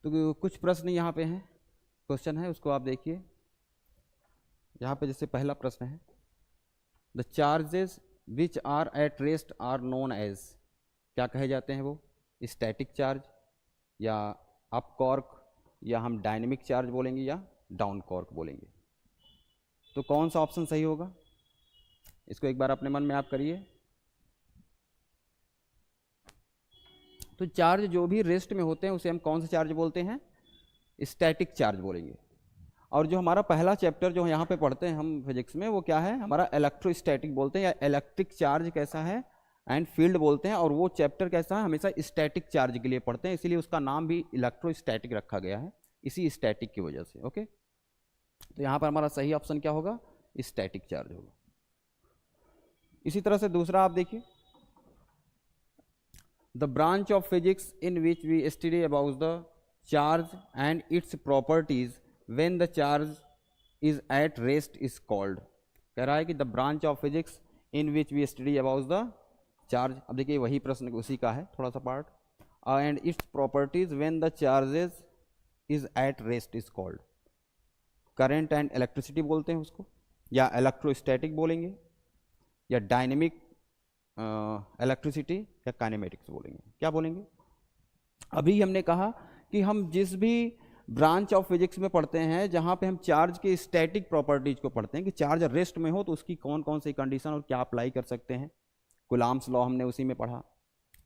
तो कुछ प्रश्न यहाँ पे हैं, क्वेश्चन है, उसको आप देखिए। यहाँ पे जैसे पहला प्रश्न है, the charges which are at rest are known as, क्या कहे जाते हैं वो? स्टैटिक चार्ज, या अप कॉर्क, या हम डायनेमिक चार्ज बोलेंगे, या डाउन कॉर्क बोलेंगे। तो कौन सा ऑप्शन सही होगा? इसको एक बार अपने मन में आप करिए। तो चार्ज जो भी रेस्ट में होते हैं उसे हम कौन सा चार्ज बोलते हैं? स्टैटिक चार्ज बोलेंगे। और जो हमारा पहला चैप्टर जो यहाँ पे पढ़ते हैं हम फिजिक्स में, वो क्या है? हमारा इलेक्ट्रोस्टैटिक बोलते हैं, या इलेक्ट्रिक चार्ज कैसा है एंड फील्ड बोलते हैं। और वो चैप्टर कैसा है? हमेशा स्टैटिक चार्ज के लिए पढ़ते हैं, इसीलिए उसका नाम भी इलेक्ट्रोस्टैटिक रखा गया है, इसी स्टैटिक की वजह से। ओके, तो यहाँ पर हमारा सही ऑप्शन क्या होगा? स्टैटिक चार्ज होगा। इसी तरह से दूसरा आप देखिए, the branch of physics in which we study about the charge and its properties when the charge is at rest is called. कह रहा है कि the branch of physics in which we study about the charge. अब देखिए वही प्रश्न उसी का है थोड़ा सा part. And its properties when the charges is at rest is called. Current and electricity बोलते हैं उसको, या इलेक्ट्रोस्टैटिक बोलेंगे, या डायनेमिक इलेक्ट्रिसिटी, या काइनेमेटिक्स बोलेंगे। क्या बोलेंगे? अभी हमने कहा कि हम जिस भी ब्रांच ऑफ फिजिक्स में पढ़ते हैं जहाँ पे हम चार्ज के स्टैटिक प्रॉपर्टीज को पढ़ते हैं कि चार्ज रेस्ट में हो तो उसकी कौन कौन सी कंडीशन और क्या अप्लाई कर सकते हैं, कूलॉम्स लॉ हमने उसी में पढ़ा।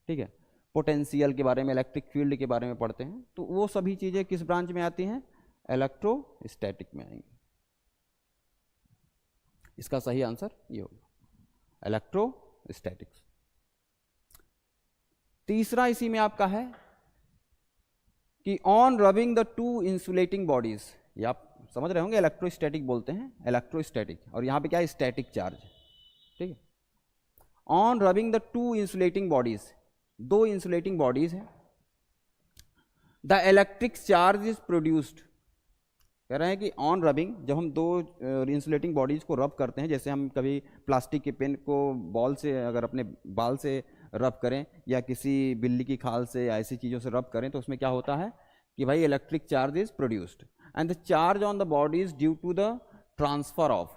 ठीक है, पोटेंशियल के बारे में, इलेक्ट्रिक फील्ड के बारे में पढ़ते हैं। तो वो सभी चीज़ें किस ब्रांच में आती हैं? इलेक्ट्रोस्टैटिक में आएंगी। इसका सही आंसर ये होगा, इलेक्ट्रोस्टैटिक्स। तीसरा इसी में आपका है कि on rubbing the two insulating bodies, ये आप समझ रहे होंगे, इलेक्ट्रोस्टैटिक बोलते हैं, इलेक्ट्रोस्टैटिक। और यहाँ पे क्या है? Static charge. ठीक है, on rubbing the two insulating bodies, दो इंसुलेटिंग बॉडीज हैं, the electric charge is produced. कह रहे हैं कि ऑन रबिंग, जब हम दो इंसुलेटिंग बॉडीज को रब करते हैं, जैसे हम कभी प्लास्टिक के पेन को बॉल से, अगर अपने बाल से रब करें, या किसी बिल्ली की खाल से, या ऐसी चीज़ों से रब करें, तो उसमें क्या होता है कि भाई electric charge is produced and the charge on the body is due to the transfer of.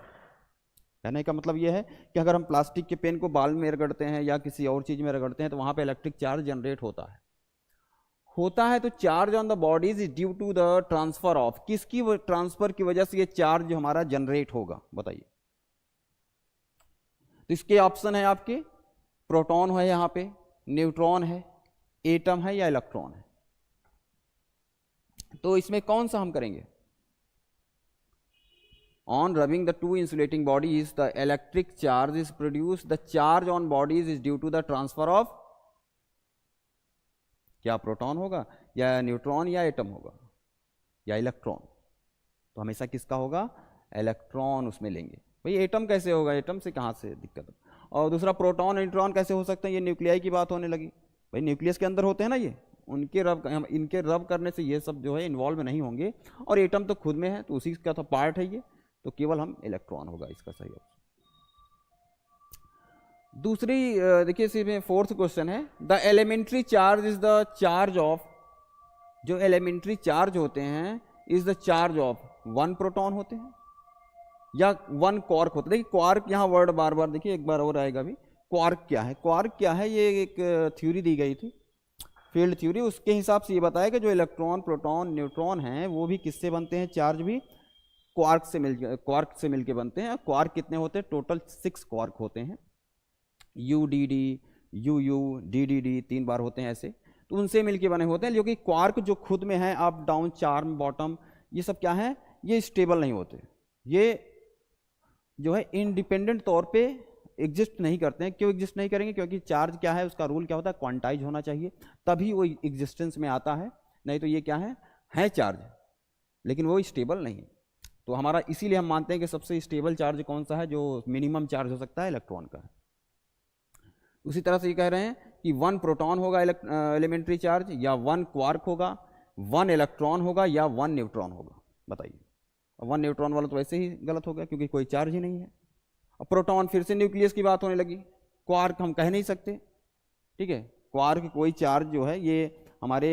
कहने का मतलब ये है कि अगर हम प्लास्टिक के पेन को बाल में रगड़ते हैं या किसी और चीज़ में रगड़ते हैं तो वहाँ पे इलेक्ट्रिक चार्ज जनरेट होता है। तो charge on the bodies is due to the transfer of, किसकी ट्रांसफर की वजह से ये चार्ज जो हमारा जनरेट होगा, बताइए। तो इसके ऑप्शन है आपके, प्रोटॉन है, यहाँ पे न्यूट्रॉन है, एटम है, या इलेक्ट्रॉन है। तो इसमें कौन सा हम करेंगे? On rubbing the two insulating bodies the electric charge is produce, the charge on bodies is due to the transfer of, क्या प्रोटॉन होगा, या न्यूट्रॉन, या एटम होगा, या इलेक्ट्रॉन? तो हमेशा किसका होगा? इलेक्ट्रॉन उसमें लेंगे। भाई एटम कैसे होगा? एटम से कहाँ से दिक्कत है? और दूसरा प्रोटॉन न्यूट्रॉन कैसे हो सकते हैं? ये न्यूक्लियाई की बात होने लगी। भाई न्यूक्लियस के अंदर होते हैं ना ये, इनके रब करने से ये सब जो है इन्वॉल्व नहीं होंगे, और एटम तो खुद में है, तो उसी का तो पार्ट है ये। तो केवल हम इलेक्ट्रॉन होगा इसका सही ऑप्शन। दूसरी देखिए इसमें फोर्थ क्वेश्चन है, the elementary charge is the charge of, जो एलिमेंट्री चार्ज होते हैं is the charge of one proton होते हैं या वन क्वार्क होता है। देखिए क्वार्क, यहाँ वर्ड बार बार देखिए, एक बार और आएगा भी। क्वार्क क्या है? क्वार्क क्या है? ये एक थ्योरी दी गई थी, फील्ड थ्योरी। उसके हिसाब से ये बताया कि जो इलेक्ट्रॉन, प्रोटॉन, न्यूट्रॉन हैं वो भी किससे बनते हैं? चार्ज भी क्वार्क से मिलके बनते हैं। क्वार्क कितने होते हैं? टोटल 6 क्वार्क होते हैं। UDD, UU, DDD 3 बार होते हैं ऐसे, तो उनसे मिलके बने होते हैं। जो कि क्वार्क जो खुद में है, अप डाउन, चार्म, बॉटम, ये सब क्या है? ये स्टेबल नहीं होते, ये जो है इंडिपेंडेंट तौर पे एग्जिस्ट नहीं करते हैं। क्यों एग्जिस्ट नहीं करेंगे? क्योंकि चार्ज क्या है, उसका रूल क्या होता है? क्वांटाइज होना चाहिए, तभी वो एग्जिस्टेंस में आता है। नहीं तो ये क्या है चार्ज, लेकिन वो स्टेबल नहीं है। तो हमारा इसीलिए हम मानते हैं कि सबसे स्टेबल चार्ज कौन सा है? जो मिनिमम चार्ज हो सकता है, इलेक्ट्रॉन का है। उसी तरह से ये कह रहे हैं कि 1 प्रोटॉन होगा एलिमेंट्री चार्ज, या 1 क्वार्क होगा, 1 इलेक्ट्रॉन होगा, या 1 न्यूट्रॉन होगा। बताइए, 1 न्यूट्रॉन वाला तो वैसे ही गलत हो गया क्योंकि कोई चार्ज ही नहीं है। अब प्रोटॉन, फिर से न्यूक्लियस की बात होने लगी। क्वार्क हम कह नहीं सकते, ठीक है। क्वार्क कोई चार्ज जो है ये हमारे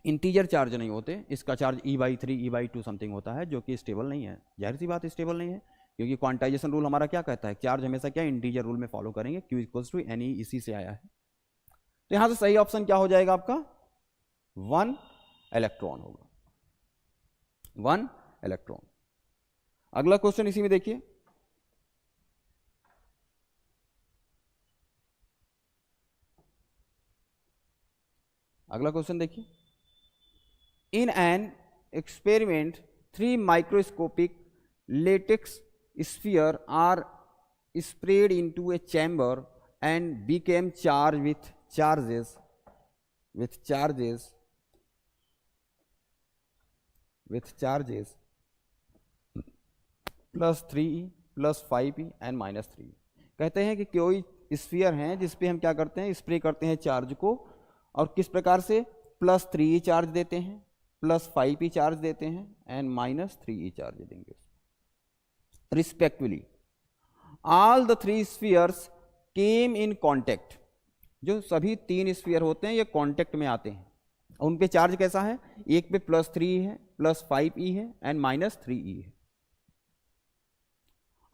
इंटीजर चार्ज नहीं होते, इसका चार्ज E/3 E/2 समथिंग होता है, जो कि स्टेबल नहीं है। जाहिर सी बात स्टेबल नहीं है, क्योंकि क्वांटाइजेशन रूल हमारा क्या कहता है, चार्ज हमेशा क्या इंटीजर रूल में फॉलो करेंगे, Q = NE, इसी से आया है। तो यहां से सही ऑप्शन क्या हो जाएगा आपका, 1 इलेक्ट्रॉन होगा, 1 इलेक्ट्रॉन। अगला क्वेश्चन इसी में देखिए, अगला क्वेश्चन देखिए, in an experiment 3 microscopic latex sphere are sprayed into a chamber and became charged with charges +3e +5e and -3e। कहते हैं कि कोई स्फीयर हैं जिस पे हम क्या करते हैं, स्प्रे करते हैं चार्ज को, और किस प्रकार से, +3e चार्ज देते हैं, +5e चार्ज देते हैं एंड -3e चार्ज देंगे respectively. All the 3 spheres came in contact, जो सभी 3 स्फीयर होते हैं ये कॉन्टेक्ट में आते हैं, और उन पे चार्ज कैसा है, एक पे +3e है, +5e है एंड -3e है।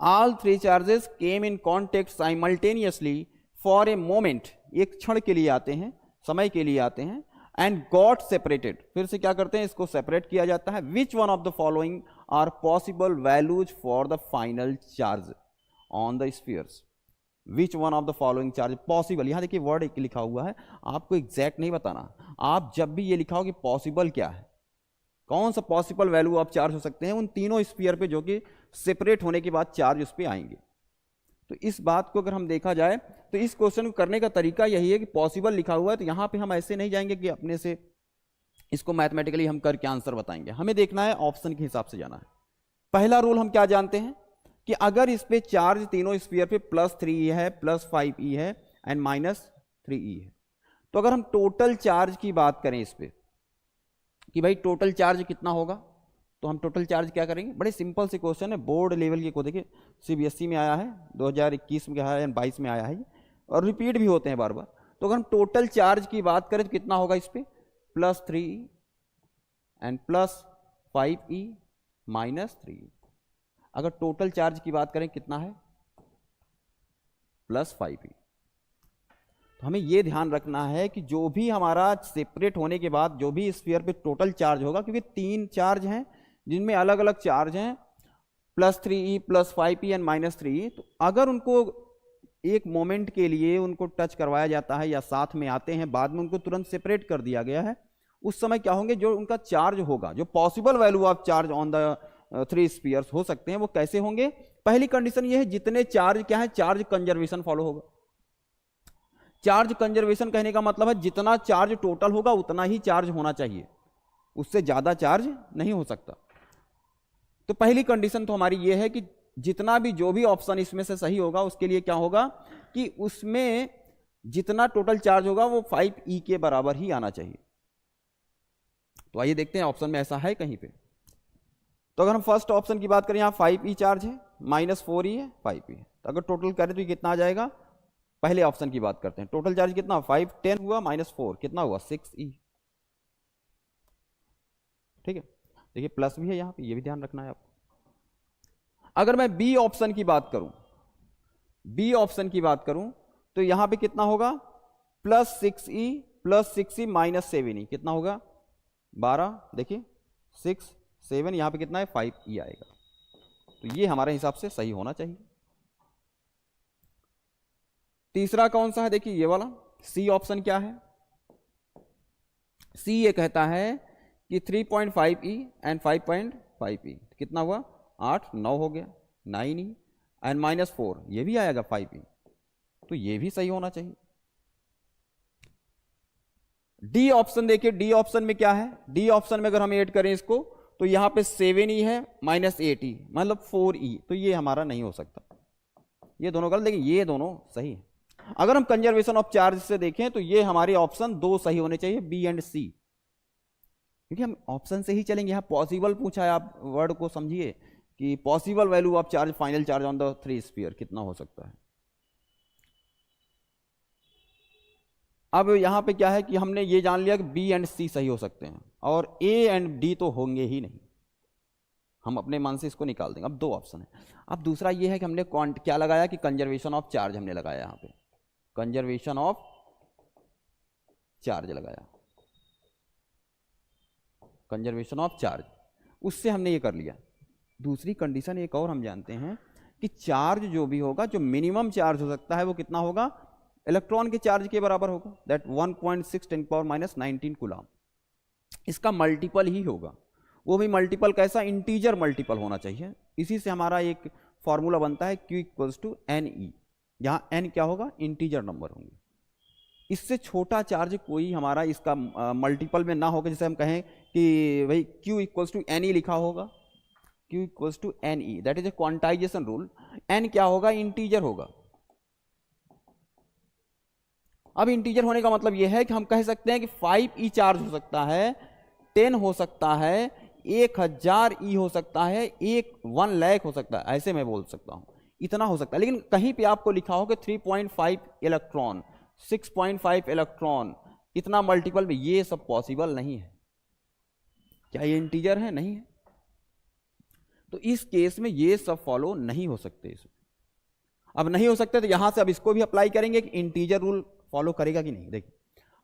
All 3 charges came in contact simultaneously for a moment, एक क्षण के लिए आते हैं, समय के लिए आते हैं, and got separated, फिर से क्या करते हैं, इसको सेपरेट किया जाता है। Which one of the following are possible values for the final charge on the spheres? Which one of the following charge possible, यहां देखिए वर्ड एक लिखा हुआ है, आपको एग्जैक्ट नहीं बताना, आप जब भी ये लिखाओ कि पॉसिबल क्या है, कौन सा पॉसिबल वैल्यू आप चार्ज हो सकते हैं उन तीनों स्फीयर पे, जो कि सेपरेट होने के बाद चार्ज उस पे आएंगे। तो इस बात को अगर हम देखा जाए तो इस क्वेश्चन को करने का तरीका यही है कि पॉसिबल लिखा हुआ है, तो यहां पे हम ऐसे नहीं जाएंगे कि अपने से इसको मैथमेटिकली हम करके आंसर बताएंगे, हमें देखना है ऑप्शन के हिसाब से जाना है। पहला रूल हम क्या जानते हैं कि अगर इस पे चार्ज तीनों स्फीयर पे +3e है, +5e है एंड -3e है, तो अगर हम टोटल चार्ज की बात करें इस पे कि भाई टोटल चार्ज कितना होगा, तो हम टोटल चार्ज क्या करेंगे, बड़े सिंपल से क्वेश्चन है, बोर्ड लेवल के को देखिए, CBSE में आया है, 2021 में आया है, 22 में आया है, और रिपीट भी होते हैं बार बार। तो अगर हम टोटल चार्ज की बात करें तो कितना होगा इस पे, +3e एंड +5e -3e। अगर टोटल चार्ज की बात करें कितना है, +5e। तो हमें यह ध्यान रखना है कि जो भी हमारा सेपरेट होने के बाद जो भी स्फीयर पे टोटल चार्ज होगा, क्योंकि 3 चार्ज हैं जिनमें अलग अलग चार्ज हैं, +3e +5e एंड -3e, तो अगर उनको एक मोमेंट के लिए उनको टच करवाया जाता है या साथ में आते हैं, बाद में उनको तुरंत सेपरेट कर दिया गया है, उस समय क्या होंगे, जो उनका चार्ज होगा, जो possible value of charge on the 3 spheres हो सकते हैं, वो कैसे होंगे। पहली कंडीशन ये है, जितने चार्ज क्या है, चार्ज कंजर्वेशन फॉलो होगा। चार्ज कंजर्वेशन कहने का मतलब है जितना चार्ज टोटल होगा उतना ही चार्ज होना चाहिए, उससे ज्यादा चार्ज नहीं हो सकता। तो पहली कंडीशन तो हमारी ये है कि जितना भी जो भी ऑप्शन इसमें से सही होगा उसके लिए क्या होगा कि उसमें जितना टोटल चार्ज होगा वो 5e के बराबर ही आना चाहिए। तो आइए देखते हैं ऑप्शन में ऐसा है कहीं पे। तो अगर हम फर्स्ट ऑप्शन की बात करें, यहां 5e चार्ज है, -4e है, 5e है, तो अगर टोटल करें तो ये कितना आ जाएगा, पहले ऑप्शन की बात करते हैं, टोटल चार्ज कितना, 5 10 हुआ, -4 कितना हुआ, 6e। ठीक है, देखिए प्लस भी है यहां पे, ये भी ध्यान रखना है आपको। अगर मैं बी ऑप्शन की बात करूं, बी ऑप्शन की बात करूं तो यहां पे कितना होगा, +6e +6e -7e, कितना होगा 12, देखिए 6 7, यहां पे कितना है 5e आएगा। तो ये हमारे हिसाब से सही होना चाहिए। तीसरा कौन सा है, देखिए ये वाला सी ऑप्शन क्या है, सी ये कहता है कि 3.5e एंड 5.5e, कितना हुआ 8 9 हो गया, 9e एंड -4, ये भी आएगा 5e, तो ये भी सही होना चाहिए। डी ऑप्शन देखिए, डी ऑप्शन में क्या है, डी ऑप्शन में अगर हम ऐड करें इसको तो यहां पे 7e है -8e, मतलब 4e, तो ये हमारा नहीं हो सकता, ये दोनों गलत, लेकिन ये दोनों सही है। अगर हम कंजर्वेशन ऑफ चार्ज से देखें तो ये हमारे ऑप्शन 2 सही होने चाहिए, बी एंड सी, क्योंकि हम ऑप्शन से ही चलेंगे। यहां पॉसिबल पूछा है, आप वर्ड को समझिए कि possible value of charge, final charge on the 3 sphere कितना हो सकता है। अब यहाँ पे क्या है कि हमने ये जान लिया कि बी एंड सी सही हो सकते हैं और ए एंड डी तो होंगे ही नहीं, हम अपने मन से इसको निकाल देंगे। अब दो ऑप्शन है। अब दूसरा ये है कि हमने क्या लगाया कि कंजर्वेशन ऑफ चार्ज हमने लगाया, यहाँ पे कंजर्वेशन ऑफ चार्ज लगाया, कंजर्वेशन ऑफ चार्ज, उससे हमने ये कर लिया। दूसरी कंडीशन एक और हम जानते हैं कि चार्ज जो भी होगा, जो मिनिमम चार्ज हो सकता है वो कितना होगा, इलेक्ट्रॉन के चार्ज के बराबर होगा, दैट 1.6 × 10⁻⁹ कूलम। इसका मल्टीपल ही होगा, वो भी मल्टीपल कैसा, इंटीजर मल्टीपल होना चाहिए। इसी से हमारा एक फॉर्मूला बनता है Q = NE, यहाँ n क्या होगा, इंटीजर नंबर होंगे। इससे छोटा चार्ज कोई हमारा इसका मल्टीपल में ना होगा, जैसे हम कहें कि भाई Q = NE लिखा होगा, Q = NE, that is a quantization rule. n क्या होगा, इंटीजर होगा। अब इंटीजर होने का मतलब यह है कि हम कह सकते हैं कि 5e चार्ज हो सकता है, 10 हो सकता है, 1000 E हो सकता है, 1 लाख हो सकता है, ऐसे मैं बोल सकता हूं, इतना हो सकता है। लेकिन कहीं पे आपको लिखा हो कि 3.5 इलेक्ट्रॉन, 6.5 इलेक्ट्रॉन, इतना मल्टीपल में, ये सब पॉसिबल नहीं है। क्या ये इंटीजर है? नहीं है। तो इस केस में ये सब फॉलो नहीं हो सकते। इसमें अब नहीं हो सकते तो यहां से अब इसको भी अप्लाई करेंगे कि इंटीजर रूल फॉलो करेगा कि नहीं। देखिए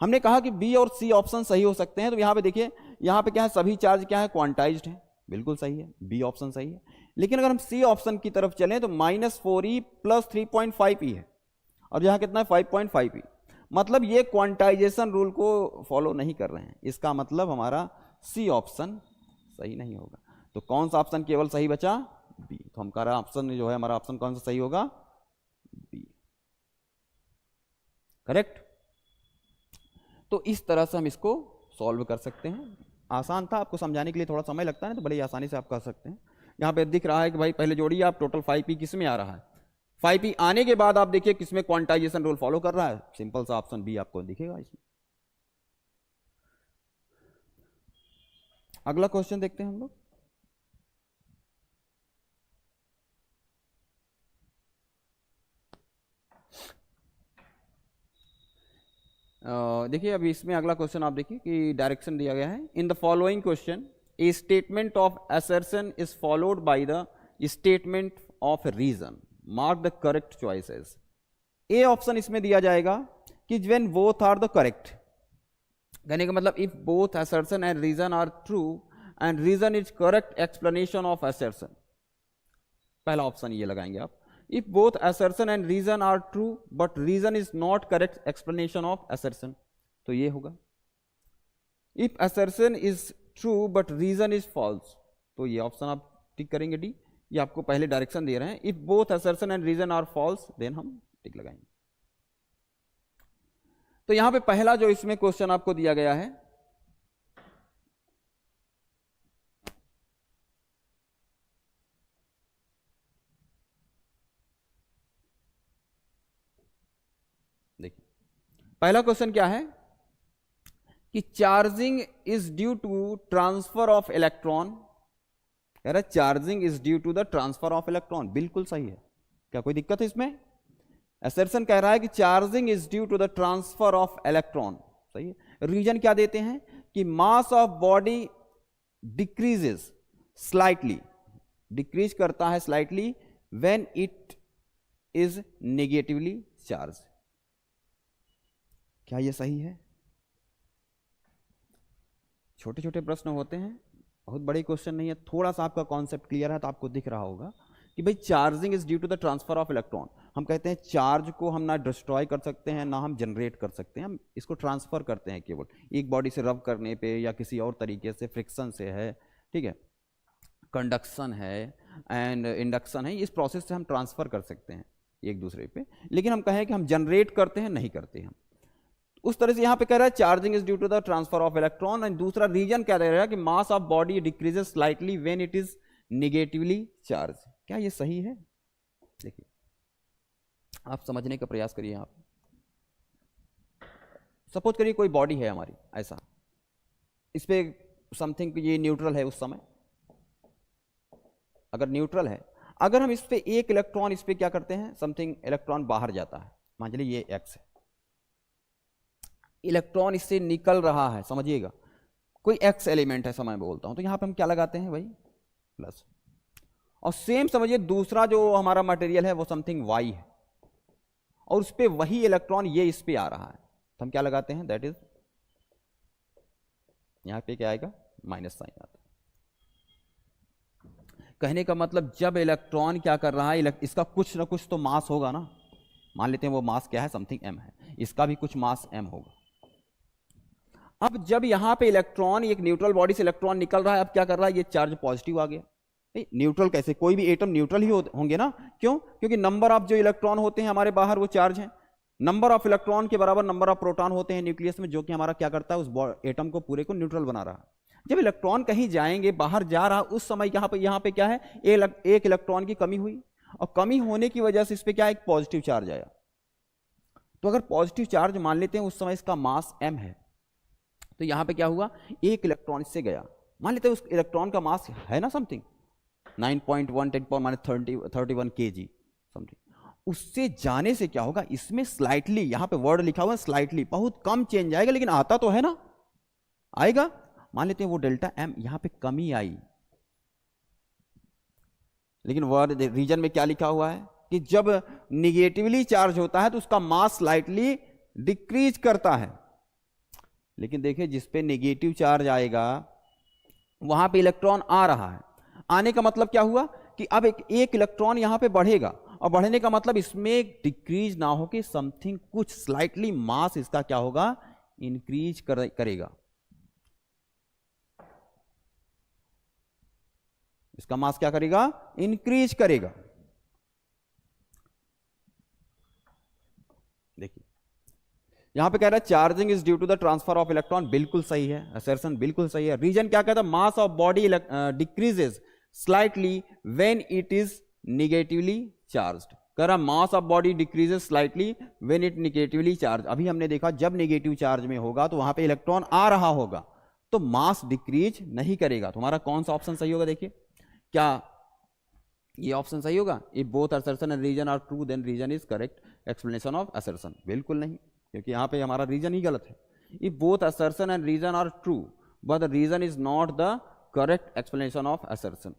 हमने कहा कि बी और सी ऑप्शन सही हो सकते हैं, तो यहां पे देखिए, यहां पे क्या है, सभी चार्ज क्या है, क्वांटाइज्ड है, बिल्कुल सही है, बी ऑप्शन सही है। लेकिन अगर हम सी ऑप्शन की तरफ चलें तो -4e + 3.5e है, और यहां कितना है, 5.5e, मतलब ये क्वांटाइजेशन रूल को फॉलो नहीं कर रहे हैं। इसका मतलब हमारा सी ऑप्शन सही नहीं होगा। तो कौन सा ऑप्शन केवल सही बचा, बी। तो हमारा ऑप्शन जो है, हमारा ऑप्शन कौन सा सही होगा, बी, करेक्ट। तो इस तरह से हम इसको सॉल्व कर सकते हैं। आसान था, आपको समझाने के लिए थोड़ा समय लगता है, तो बड़े ही आसानी से आप कर सकते हैं। यहाँ पे दिख रहा है कि भाई पहले जोड़िए आप, टोटल 5p किस में आ रहा है, 5p आने के बाद आप देखिए किसमें क्वांटाइजेशन रूल फॉलो कर रहा है, सिंपल सा ऑप्शन बी आपको दिखेगा इसमें। अगला क्वेश्चन देखते हैं हम लोग। देखिए अभी इसमें अगला क्वेश्चन आप देखिए कि डायरेक्शन दिया गया है। In the following question a statement of assertion is followed by the statement of reason, mark the correct choices. A option इसमें दिया जाएगा कि when both are the correct, कहने का मतलब if both assertion and reason are true and reason is correct explanation of assertion, पहला option ये लगाएंगे आप। If both assertion and reason are true but reason is not correct explanation of assertion, तो ये होगा। If assertion is true but reason is false, तो ये option आप टिक करेंगे डी, ये आपको पहले डायरेक्शन दे रहे हैं। If both assertion and reason are false, then हम टिक लगाएंगे। तो यहां पे पहला जो इसमें क्वेश्चन आपको दिया गया है, देखिए पहला क्वेश्चन क्या है कि charging is due to transfer of electron, कह रहा है charging is due to the transfer of electron, बिल्कुल सही है। क्या कोई दिक्कत है इसमें? असर्शन कह रहा है कि charging is due to the transfer of electron, सही है। रीजन क्या देते हैं कि mass of body decreases slightly, decrease करता है slightly when it is negatively charge. क्या ये सही है? छोटे छोटे प्रश्न होते हैं, बहुत बड़े क्वेश्चन नहीं है, थोड़ा सा आपका कॉन्सेप्ट क्लियर है तो आपको दिख रहा होगा कि भाई charging is due to the transfer of electron. हम कहते हैं चार्ज को हम ना डिस्ट्रॉय कर सकते हैं ना हम जनरेट कर सकते हैं, हम इसको ट्रांसफर करते हैं केवल एक बॉडी से रब करने पे या किसी और तरीके से, फ्रिक्शन से है, ठीक है, कंडक्शन है एंड इंडक्शन है, इस प्रोसेस से हम ट्रांसफर कर सकते हैं एक दूसरे पे। लेकिन हम कहें कि हम जनरेट करते हैं, नहीं करते हम। उस तरह से यहां पे कह रहा है charging is due to the transfer of electron, and दूसरा रीजन क्या दे रहा है कि mass of body decreases slightly when it is negatively charge. क्या ये सही है? देखिए आप समझने का प्रयास करिए। आप सपोज करिए कोई बॉडी है हमारी, ऐसा इस पे समथिंग, ये न्यूट्रल है उस समय, अगर न्यूट्रल है, अगर हम इस पे एक इलेक्ट्रॉन, इस पे क्या करते हैं, समथिंग इलेक्ट्रॉन बाहर जाता है, मान लीजिए ये एक्स है, इलेक्ट्रॉन इससे निकल रहा है, समझिएगा, कोई एक्स एलिमेंट है समय बोलता हूं, तो यहां पे हम क्या लगाते हैं भाई, प्लस। और सेम समझिए दूसरा जो हमारा मटेरियल है वो समथिंग वाई है, और उस पर वही इलेक्ट्रॉन ये इस पे आ रहा है, तो हम क्या लगाते हैं, दैट इज, यहां पे क्या आएगा, माइनस साइन आता है। कहने का मतलब जब इलेक्ट्रॉन क्या कर रहा है, इसका कुछ ना कुछ तो मास होगा ना, मान लेते हैं वो मास क्या है, समथिंग m है, इसका भी कुछ मास m होगा। अब जब यहां पे इलेक्ट्रॉन, एक न्यूट्रल बॉडी से इलेक्ट्रॉन निकल रहा है, अब क्या कर रहा है, ये चार्ज पॉजिटिव आ गया। न्यूट्रल कैसे, कोई भी एटम न्यूट्रल ही होंगे ना, क्यों, क्योंकि नंबर ऑफ जो इलेक्ट्रॉन होते हैं हमारे बाहर वो चार्ज है, नंबर ऑफ इलेक्ट्रॉन के बराबर नंबर ऑफ प्रोटॉन होते हैं न्यूक्लियस में, जो कि हमारा क्या करता है, उस एटम को पूरे को न्यूट्रल बना रहा है। जब इलेक्ट्रॉन कहीं जाएंगे, बाहर जा रहा, उस समय यहाँ पे क्या है, एक इलेक्ट्रॉन की कमी हुई, और कमी होने की वजह से इस पर क्या, एक पॉजिटिव चार्ज आया। तो अगर पॉजिटिव चार्ज मान लेते हैं उस समय इसका मास m है, तो यहां पे क्या हुआ, एक इलेक्ट्रॉन इससे गया, मान लेते हैं उस इलेक्ट्रॉन का मास है ना समथिंग 9.1 10 31 kg समथिंग, उससे जाने से क्या होगा, इसमें स्लाइटली, यहां पे वर्ड लिखा हुआ है स्लाइटली, बहुत कम चेंज आएगा, लेकिन आता तो है ना, आएगा। मान लेते हैं वो डेल्टा m यहां पे कमी आई, लेकिन वर्ड रीजन में क्या लिखा हुआ है कि जब निगेटिवली चार्ज होता है तो उसका मास स्लाइटली डिक्रीज करता है। लेकिन देखिए जिस पे नेगेटिव चार्ज आएगा वहां पे इलेक्ट्रॉन आ रहा है, आने का मतलब क्या हुआ कि अब एक इलेक्ट्रॉन यहां पे बढ़ेगा, और बढ़ने का मतलब इसमें डिक्रीज ना हो कि समथिंग कुछ स्लाइटली मास इसका क्या होगा, इंक्रीज करेगा, इसका मास क्या करेगा, इंक्रीज करेगा। देखिए यहां पे कह रहा है charging is due to the transfer of electron, बिल्कुल सही है, असर्शन बिल्कुल सही है। रीजन क्या कहता है, मास of body decreases slightly when it is negatively charged, कह रहा मास of body decreases slightly when it negatively charge. अभी हमने देखा जब निगेटिव चार्ज में होगा तो वहां पे इलेक्ट्रॉन आ रहा होगा, तो मास डिक्रीज नहीं करेगा। तो हमारा कौन सा ऑप्शन सही होगा, देखिए क्या ये ऑप्शन सही होगा, if both assertion and reason are true then reason is correct explanation of assertion, बिल्कुल नहीं, क्योंकि यहां पे हमारा रीजन ही गलत है। If both assertion and reason are true but the reason is not the correct explanation of assertion,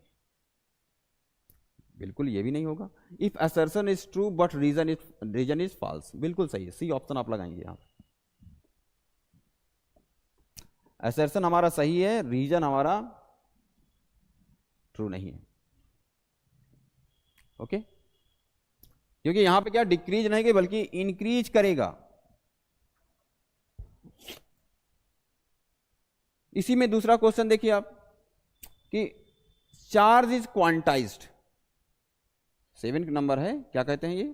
बिल्कुल ये भी नहीं होगा। If assertion is true but reason is false, बिल्कुल सही है, सी ऑप्शन आप लगाएंगे यहां। असर्शन हमारा सही है, रीजन हमारा ट्रू नहीं है, ओके क्योंकि यहां पे क्या डिक्रीज नहीं बल्कि इंक्रीज करेगा। इसी में दूसरा क्वेश्चन देखिए आप कि चार्ज इज क्वांटाइज्ड, 7 नंबर है, क्या कहते हैं ये,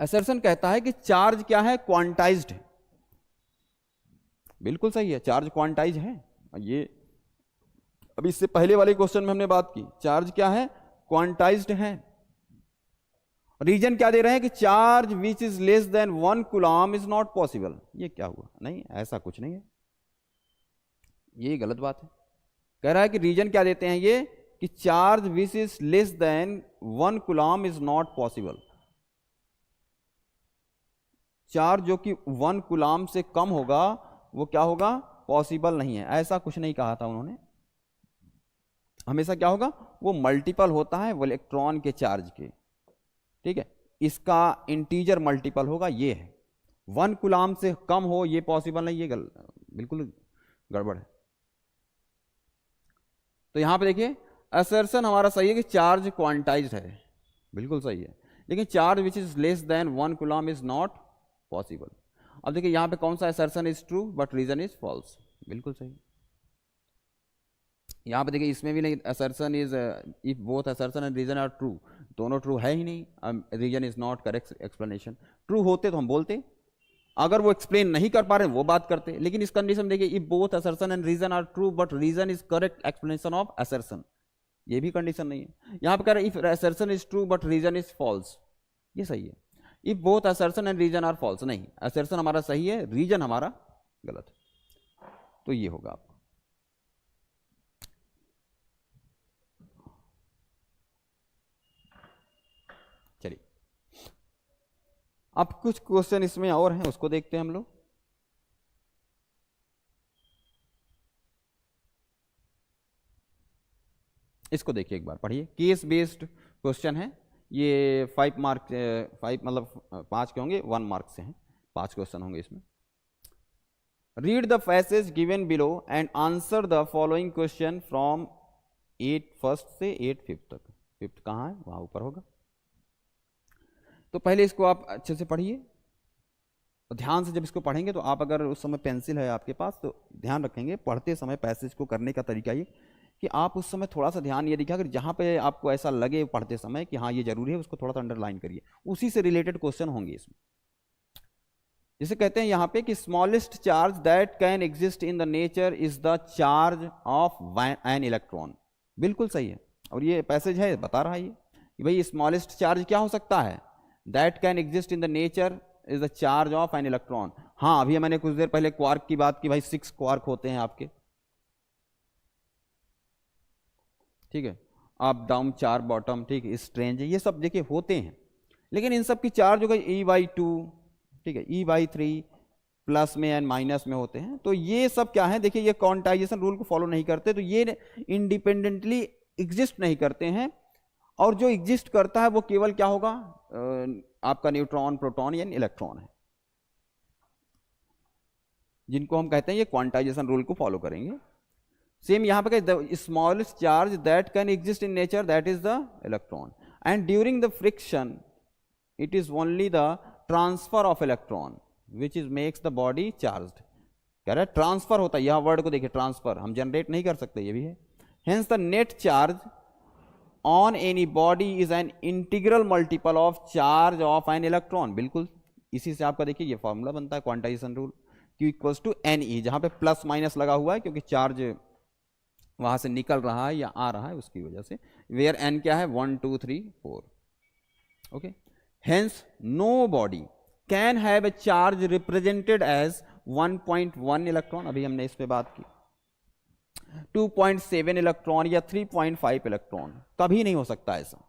असर्शन कहता है कि चार्ज क्या है, क्वांटाइज्ड है, बिल्कुल सही है, चार्ज क्वांटाइज है। ये अभी इससे पहले वाले क्वेश्चन में हमने बात की, चार्ज क्या है, क्वांटाइज्ड है। रीजन क्या दे रहे हैं कि charge which is less than 1 coulomb is not possible, ये क्या हुआ, नहीं ऐसा कुछ नहीं है, ये गलत बात है। कह रहा है कि रीजन क्या देते हैं ये कि charge which is less than 1 coulomb is not possible, charge जो कि 1 कूलम से कम होगा वो क्या होगा, पॉसिबल नहीं है, ऐसा कुछ नहीं कहा था उन्होंने। हमेशा क्या होगा, वो मल्टीपल होता है वो इलेक्ट्रॉन के चार्ज के, ठीक है, इसका इंटीजर मल्टीपल होगा, ये है 1 कूलम से कम हो ये पॉसिबल नहीं, ये बिल्कुल गड़बड़ है। तो यहां पे देखिए असर्शन हमारा सही है कि चार्ज क्वांटाइज्ड है, बिल्कुल सही है, लेकिन charge which is less than 1 coulomb is not possible. अब देखिए यहां पे कौन सा assertion is true but reason is false, बिल्कुल सही। यहां पे देखिए इसमें भी नहीं, assertion is if both assertion and reason are true, दोनों ट्रू है ही नहीं, reason is not correct explanation. True होते तो हम बोलते, अगर वो एक्सप्लेन नहीं कर पा रहे वो बात करते, लेकिन इस कंडीशन देखिए if both assertion and reason are true but reason is correct explanation of assertion, ये भी कंडीशन नहीं है। यहां पे कह रहे if assertion is true but reason is false, ये सही है। If both assertion and reason are false, नहीं, असर्शन हमारा सही है, रीजन हमारा गलत है, तो ये होगा आपका। चलिए अब कुछ क्वेश्चन इसमें और हैं, उसको देखते हैं हम लोग। इसको देखिए एक बार पढ़िए, केस बेस्ड क्वेश्चन है ये। 5 मार्क 5 मतलब 5 के होंगे, 1 मार्क से हैं, 5 क्वेश्चन होंगे इसमें। Read the passage given below and answer the following question from 8 first से 8 फिफ्थ तक। फिफ्थ कहाँ है, वहां ऊपर होगा। तो पहले इसको आप अच्छे से पढ़िए, और ध्यान से जब इसको पढ़ेंगे तो आप अगर उस समय पेंसिल है आपके पास तो ध्यान रखेंगे पढ़ते समय पैसेज को करने का तरीका ये कि आप उस समय थोड़ा सा ध्यान ये दिखा, अगर जहाँ पे आपको ऐसा लगे पढ़ते समय कि हाँ ये जरूरी है, उसको थोड़ा सा अंडरलाइन करिए, उसी से रिलेटेड क्वेश्चन होंगे इसमें। जैसे कहते हैं यहाँ पे कि smallest charge that can exist in the nature is the charge of an electron. बिल्कुल सही है, और ये पैसेज है बता रहा है ये कि भाई स्मॉलेस्ट चार्ज क्या हो सकता है, that can exist in the nature is the charge of an electron. हाँ, अभी मैंने कुछ देर पहले क्वार्क की बात की, भाई 6 क्वार्क होते हैं आपके, ठीक है, अप डाउन 4 बॉटम, ठीक है, स्ट्रेंज, ये सब देखिए होते हैं, लेकिन इन सब की चार्ज होगा E/2, ठीक है, E/3 प्लस में एंड माइनस में होते हैं। तो ये सब क्या है, देखिए ये क्वांटाइजेशन रूल को फॉलो नहीं करते, तो ये इंडिपेंडेंटली एग्जिस्ट नहीं करते हैं, और जो एग्जिस्ट करता है वो केवल क्या होगा, आपका न्यूट्रॉन, प्रोटॉन या इलेक्ट्रॉन है, जिनको हम कहते हैं ये क्वांटाइजेशन रूल को फॉलो करेंगे। सेम यहां पे the smallest charge that can exist in nature that is the electron, and during the friction it is only the transfer of electron which is makes the body charged. कह रहा है transfer होता है, यह word को देखिए, transfer हम generate नहीं कर सकते, ये भी है। Hence the net charge on any body is an integral multiple of charge of an electron. बिल्कुल इसी से आपका देखिए ये फॉर्मूला बनता है quantization rule, Q equals to NE, जहां पे प्लस माइनस लगा हुआ है क्योंकि चार्ज वहां से निकल रहा है या आ रहा है उसकी वजह से, वेयर N क्या है 1 2 3 4। Okay, hence no body can have a charge represented as 1.1 electron, अभी हमने इस पे बात की, 2.7 इलेक्ट्रॉन या 3.5 इलेक्ट्रॉन, कभी नहीं हो सकता ऐसा।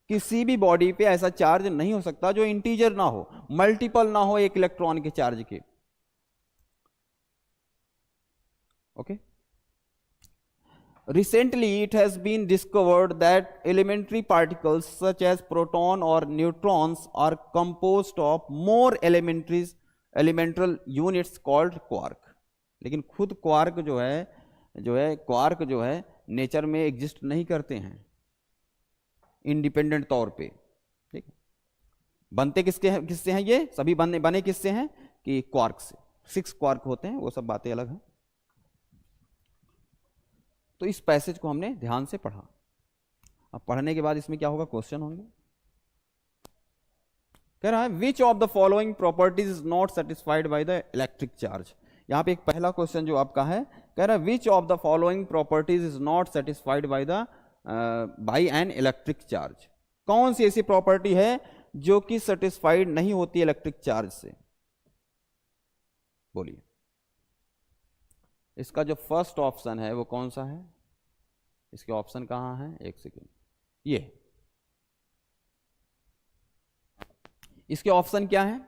किसी भी बॉडी पे ऐसा चार्ज नहीं हो सकता जो इंटीजर ना हो, मल्टीपल ना हो एक इलेक्ट्रॉन के चार्ज के। Okay, recently it has been discovered that elementary particles such as proton or neutrons are composed of more elemental units called quark। लेकिन खुद क्वार्क जो है क्वार्क जो है नेचर में एग्जिस्ट नहीं करते हैं इंडिपेंडेंट तौर पे, ठीक है। बनते किससे हैं ये सभी बने किससे हैं कि क्वार्क से। 6 क्वार्क होते हैं, वो सब बातें अलग हैं। तो इस पैसेज को हमने ध्यान से पढ़ा। अब पढ़ने के बाद इसमें क्या होगा, क्वेश्चन होंगे। कह रहा है विच of the following properties is not satisfied by the electric charge. यहां पे एक पहला क्वेश्चन जो आपका है, कह रहा है विच of the following properties is not satisfied by an electric charge. कौन सी ऐसी प्रॉपर्टी है जो कि सेटिस्फाइड नहीं होती इलेक्ट्रिक चार्ज से, बोलिए। इसका जो फर्स्ट ऑप्शन है वो कौन सा है, इसके ऑप्शन कहां है, एक सेकेंड, ये इसके ऑप्शन क्या है,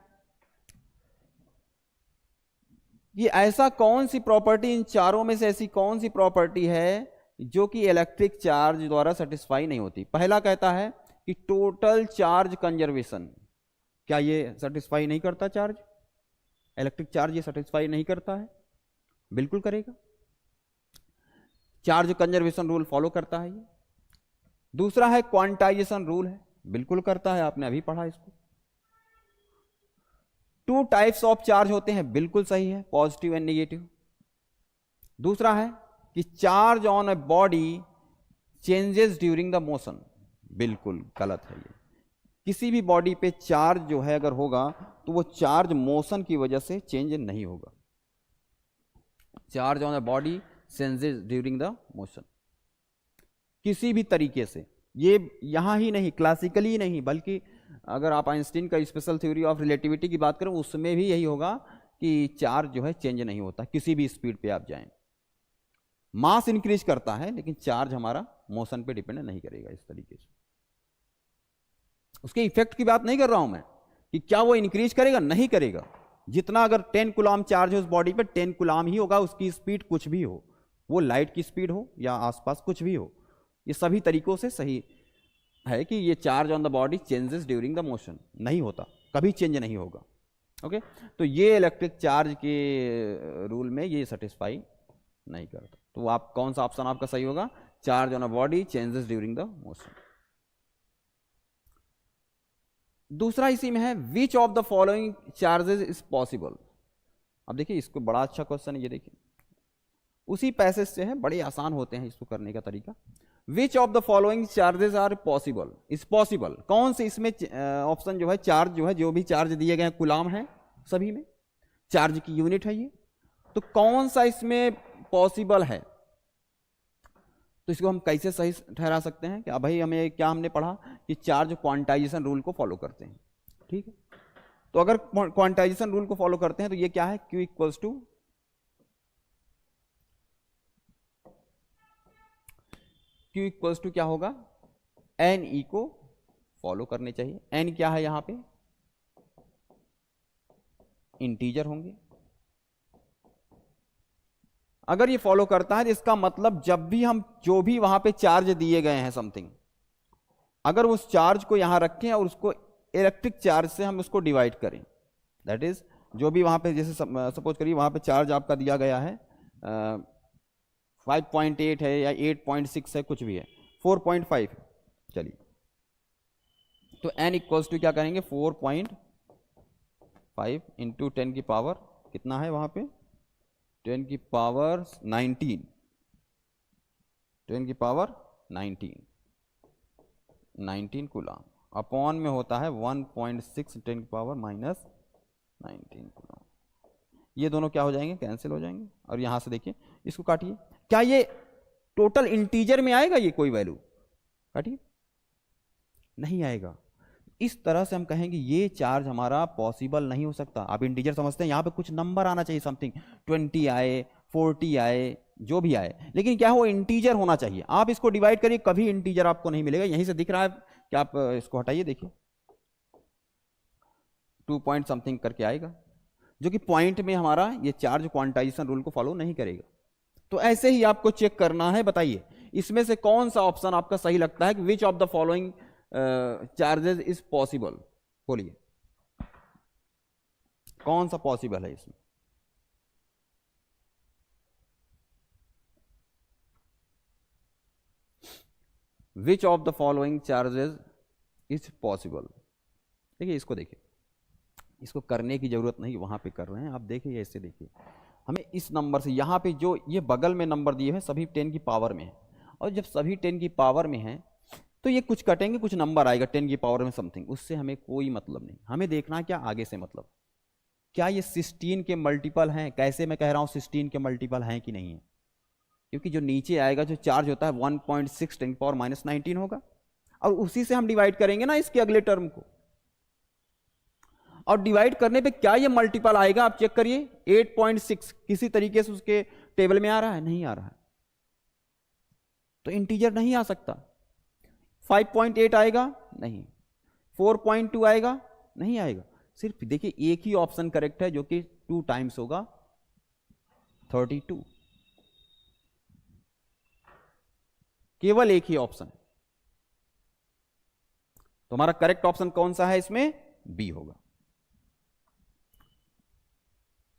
ये ऐसा कौन सी प्रॉपर्टी, इन चारों में से ऐसी कौन सी प्रॉपर्टी है जो कि इलेक्ट्रिक चार्ज द्वारा सेटिस्फाई नहीं होती। पहला कहता है कि टोटल चार्ज कंजर्वेशन, क्या ये सेटिस्फाई नहीं करता चार्ज, इलेक्ट्रिक चार्ज ये सेटिस्फाई नहीं करता है, बिल्कुल करेगा, चार्ज कंजर्वेशन रूल फॉलो करता है ये। दूसरा है क्वांटाइजेशन रूल है, बिल्कुल करता है, आपने अभी पढ़ा इसको। 2 टाइप्स ऑफ चार्ज होते हैं, बिल्कुल सही है, पॉजिटिव एंड नेगेटिव। दूसरा है कि charge on a body changes during the motion, बिल्कुल गलत है ये। किसी भी बॉडी पे चार्ज जो है अगर होगा तो वो चार्ज मोशन की वजह से चेंज नहीं होगा। Charge on the body changes during the motion, किसी भी तरीके से, ये यहां ही नहीं, क्लासिकली ही नहीं, बल्कि अगर आप आइंस्टीन का स्पेशल थ्योरी ऑफ रिलेटिविटी की बात करें उसमें भी यही होगा कि चार्ज जो है चेंज नहीं होता, किसी भी स्पीड पे आप जाएं। मास इंक्रीज करता है लेकिन चार्ज हमारा मोशन पे डिपेंड नहीं करेगा इस तरीके से। उसके इफेक्ट की बात नहीं कर रहा हूं मैं कि क्या वो इंक्रीज करेगा, नहीं करेगा। जितना अगर 10 कूलम चार्ज हो उस बॉडी पे 10 कूलम ही होगा, उसकी स्पीड कुछ भी हो, वो लाइट की स्पीड हो या आसपास कुछ भी हो, ये सभी तरीकों से सही है कि ये charge on the body changes during the motion, नहीं होता, कभी चेंज नहीं होगा। ओके, तो ये इलेक्ट्रिक चार्ज के रूल में ये सेटिस्फाई नहीं करता। तो आप कौन सा ऑप्शन आपका सही होगा? Charge on a body changes during the motion. दूसरा इसी में है, विच of the following charges is possible. अब देखिए इसको बड़ा अच्छा क्वेश्चन है ये, देखिए उसी पैसेज से है, बड़े आसान होते हैं इसको करने का तरीका। Which of the following charges are possible, is possible, कौन से इसमें ऑप्शन जो है चार्ज जो है, जो भी चार्ज दिए गए हैं कुलाम है, सभी में चार्ज की यूनिट है ये, तो कौन सा इसमें पॉसिबल है? तो इसको हम कैसे सही ठहरा सकते हैं? क्या भाई हमें क्या हमने पढ़ा कि चार्ज क्वांटाइजेशन रूल को फॉलो करते हैं, ठीक है। तो अगर क्वांटाइजेशन रूल को फॉलो करते हैं तो ये क्या है, Q इक्वल्स टू क्या होगा, NE को फॉलो करने चाहिए। N क्या है यहां पे, इंटीजर होंगे। अगर ये फॉलो करता है तो इसका मतलब जब भी हम जो भी वहां पे चार्ज दिए गए हैं समथिंग, अगर उस चार्ज को यहां रखें और उसको इलेक्ट्रिक चार्ज से हम उसको डिवाइड करें, दैट इज जो भी वहां पे, जैसे सपोज करिए वहां पे चार्ज आपका दिया गया है 5.8 है या 8.6 है, कुछ भी है, 4.5 है, चलिए तो n इक्वल्स टू क्या करेंगे, 4.5 इंटू 10 की पावर कितना है वहां पे, 10 की पावर 19, 10 की पावर 19 कूलम अपॉन में होता है 1.6 10 की पावर माइनस 19 कूलम। ये दोनों क्या हो जाएंगे, कैंसिल हो जाएंगे। और यहां से देखिए इसको काटिए, क्या ये टोटल इंटीजर में आएगा ये कोई वैल्यू, काटिए, नहीं आएगा। इस तरह से हम कहेंगे ये चार्ज हमारा पॉसिबल नहीं हो सकता। आप इंटीजर समझते हैं, यहां पे कुछ नंबर आना चाहिए, समथिंग 20 आए, 40 आए, जो भी आए, लेकिन क्या हो, इंटीजर होना चाहिए। आप इसको डिवाइड करिए, कभी इंटीजर आपको नहीं मिलेगा। यहीं से दिख रहा है कि आप इसको हटाइए, देखिए 2 पॉइंट समथिंग करके आएगा, जो कि पॉइंट में हमारा ये चार्ज क्वांटाइजेशन रूल को फॉलो नहीं करेगा। तो ऐसे ही आपको चेक करना है, बताइए इसमें से कौन सा ऑप्शन आपका सही लगता है कि विच of the following charges is possible, बोलिए कौन सा पॉसिबल है इसमें। विच of the following charges is possible. देखिए इसको, देखिए इसको करने की जरूरत नहीं, वहां पे कर रहे हैं आप, देखिए ऐसे देखिए, हमें इस नंबर से यहां पे जो ये बगल में नंबर दिए हैं सभी 10 की पावर में है, और जब सभी 10 की पावर में है तो ये कुछ कटेंगे, कुछ नंबर आएगा 10 की पावर में समथिंग, उससे हमें कोई मतलब नहीं। हमें देखना क्या आगे से, मतलब क्या ये 16 के मल्टीपल हैं। कैसे मैं कह रहा हूं 16 के मल्टीपल हैं कि नहीं है, क्योंकि जो नीचे आएगा जो चार्ज होता है 1.6 10 की पावर माइनस 19 होगा, और उसी से हम डिवाइड करेंगे ना इसके अगले टर्म को, और डिवाइड करने पे क्या ये मल्टीपल आएगा आप चेक करिए। 8.6 किसी तरीके से उसके टेबल में आ रहा है, नहीं आ रहा है, तो इंटीजर नहीं आ सकता। 5.8 आएगा नहीं, 4.2 आएगा नहीं आएगा। सिर्फ देखिए एक ही ऑप्शन करेक्ट है जो कि 2 टाइम्स होगा 32, केवल एक ही ऑप्शन। तो हमारा करेक्ट ऑप्शन कौन सा है इसमें, बी होगा।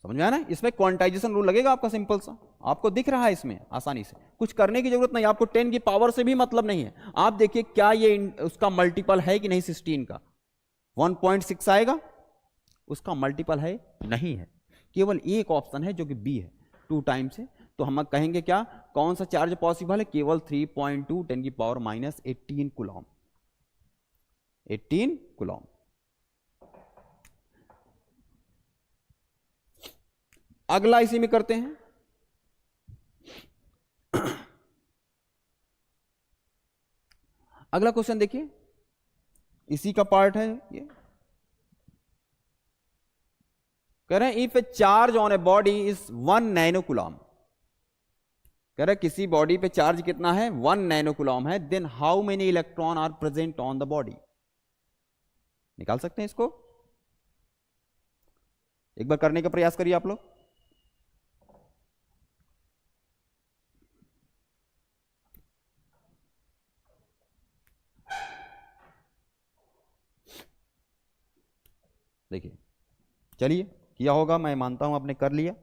समझ में आया ना, इसमें क्वांटाइजेशन रूल लगेगा आपका, सिंपल सा, आपको दिख रहा है इसमें आसानी से, कुछ करने की जरूरत नहीं। आपको 10 की पावर से भी मतलब नहीं है। आप देखिए क्या ये उसका मल्टीपल है कि नहीं, 16 का 1.6 आएगा, उसका मल्टीपल है नहीं है, केवल एक ऑप्शन है जो कि बी है, 2 टाइम्स है। तो हम कहेंगे क्या, कौन सा चार्ज पॉसिबल है, केवल 3.2 10 की पावर माइनस 18 कूलम, 18 कूलम। अगला इसी में करते हैं, अगला क्वेश्चन देखिए, इसी का पार्ट है ये। कह रहे हैं if a charge on a body is 1 nano coulomb, कह रहे किसी बॉडी पे चार्ज कितना है, 1 नैनो कूलम है, then how many electron are present on the body. निकाल सकते हैं इसको, एक बार करने का प्रयास करिए आप लोग। चलिए किया होगा, मैं मानता हूं आपने कर लिया।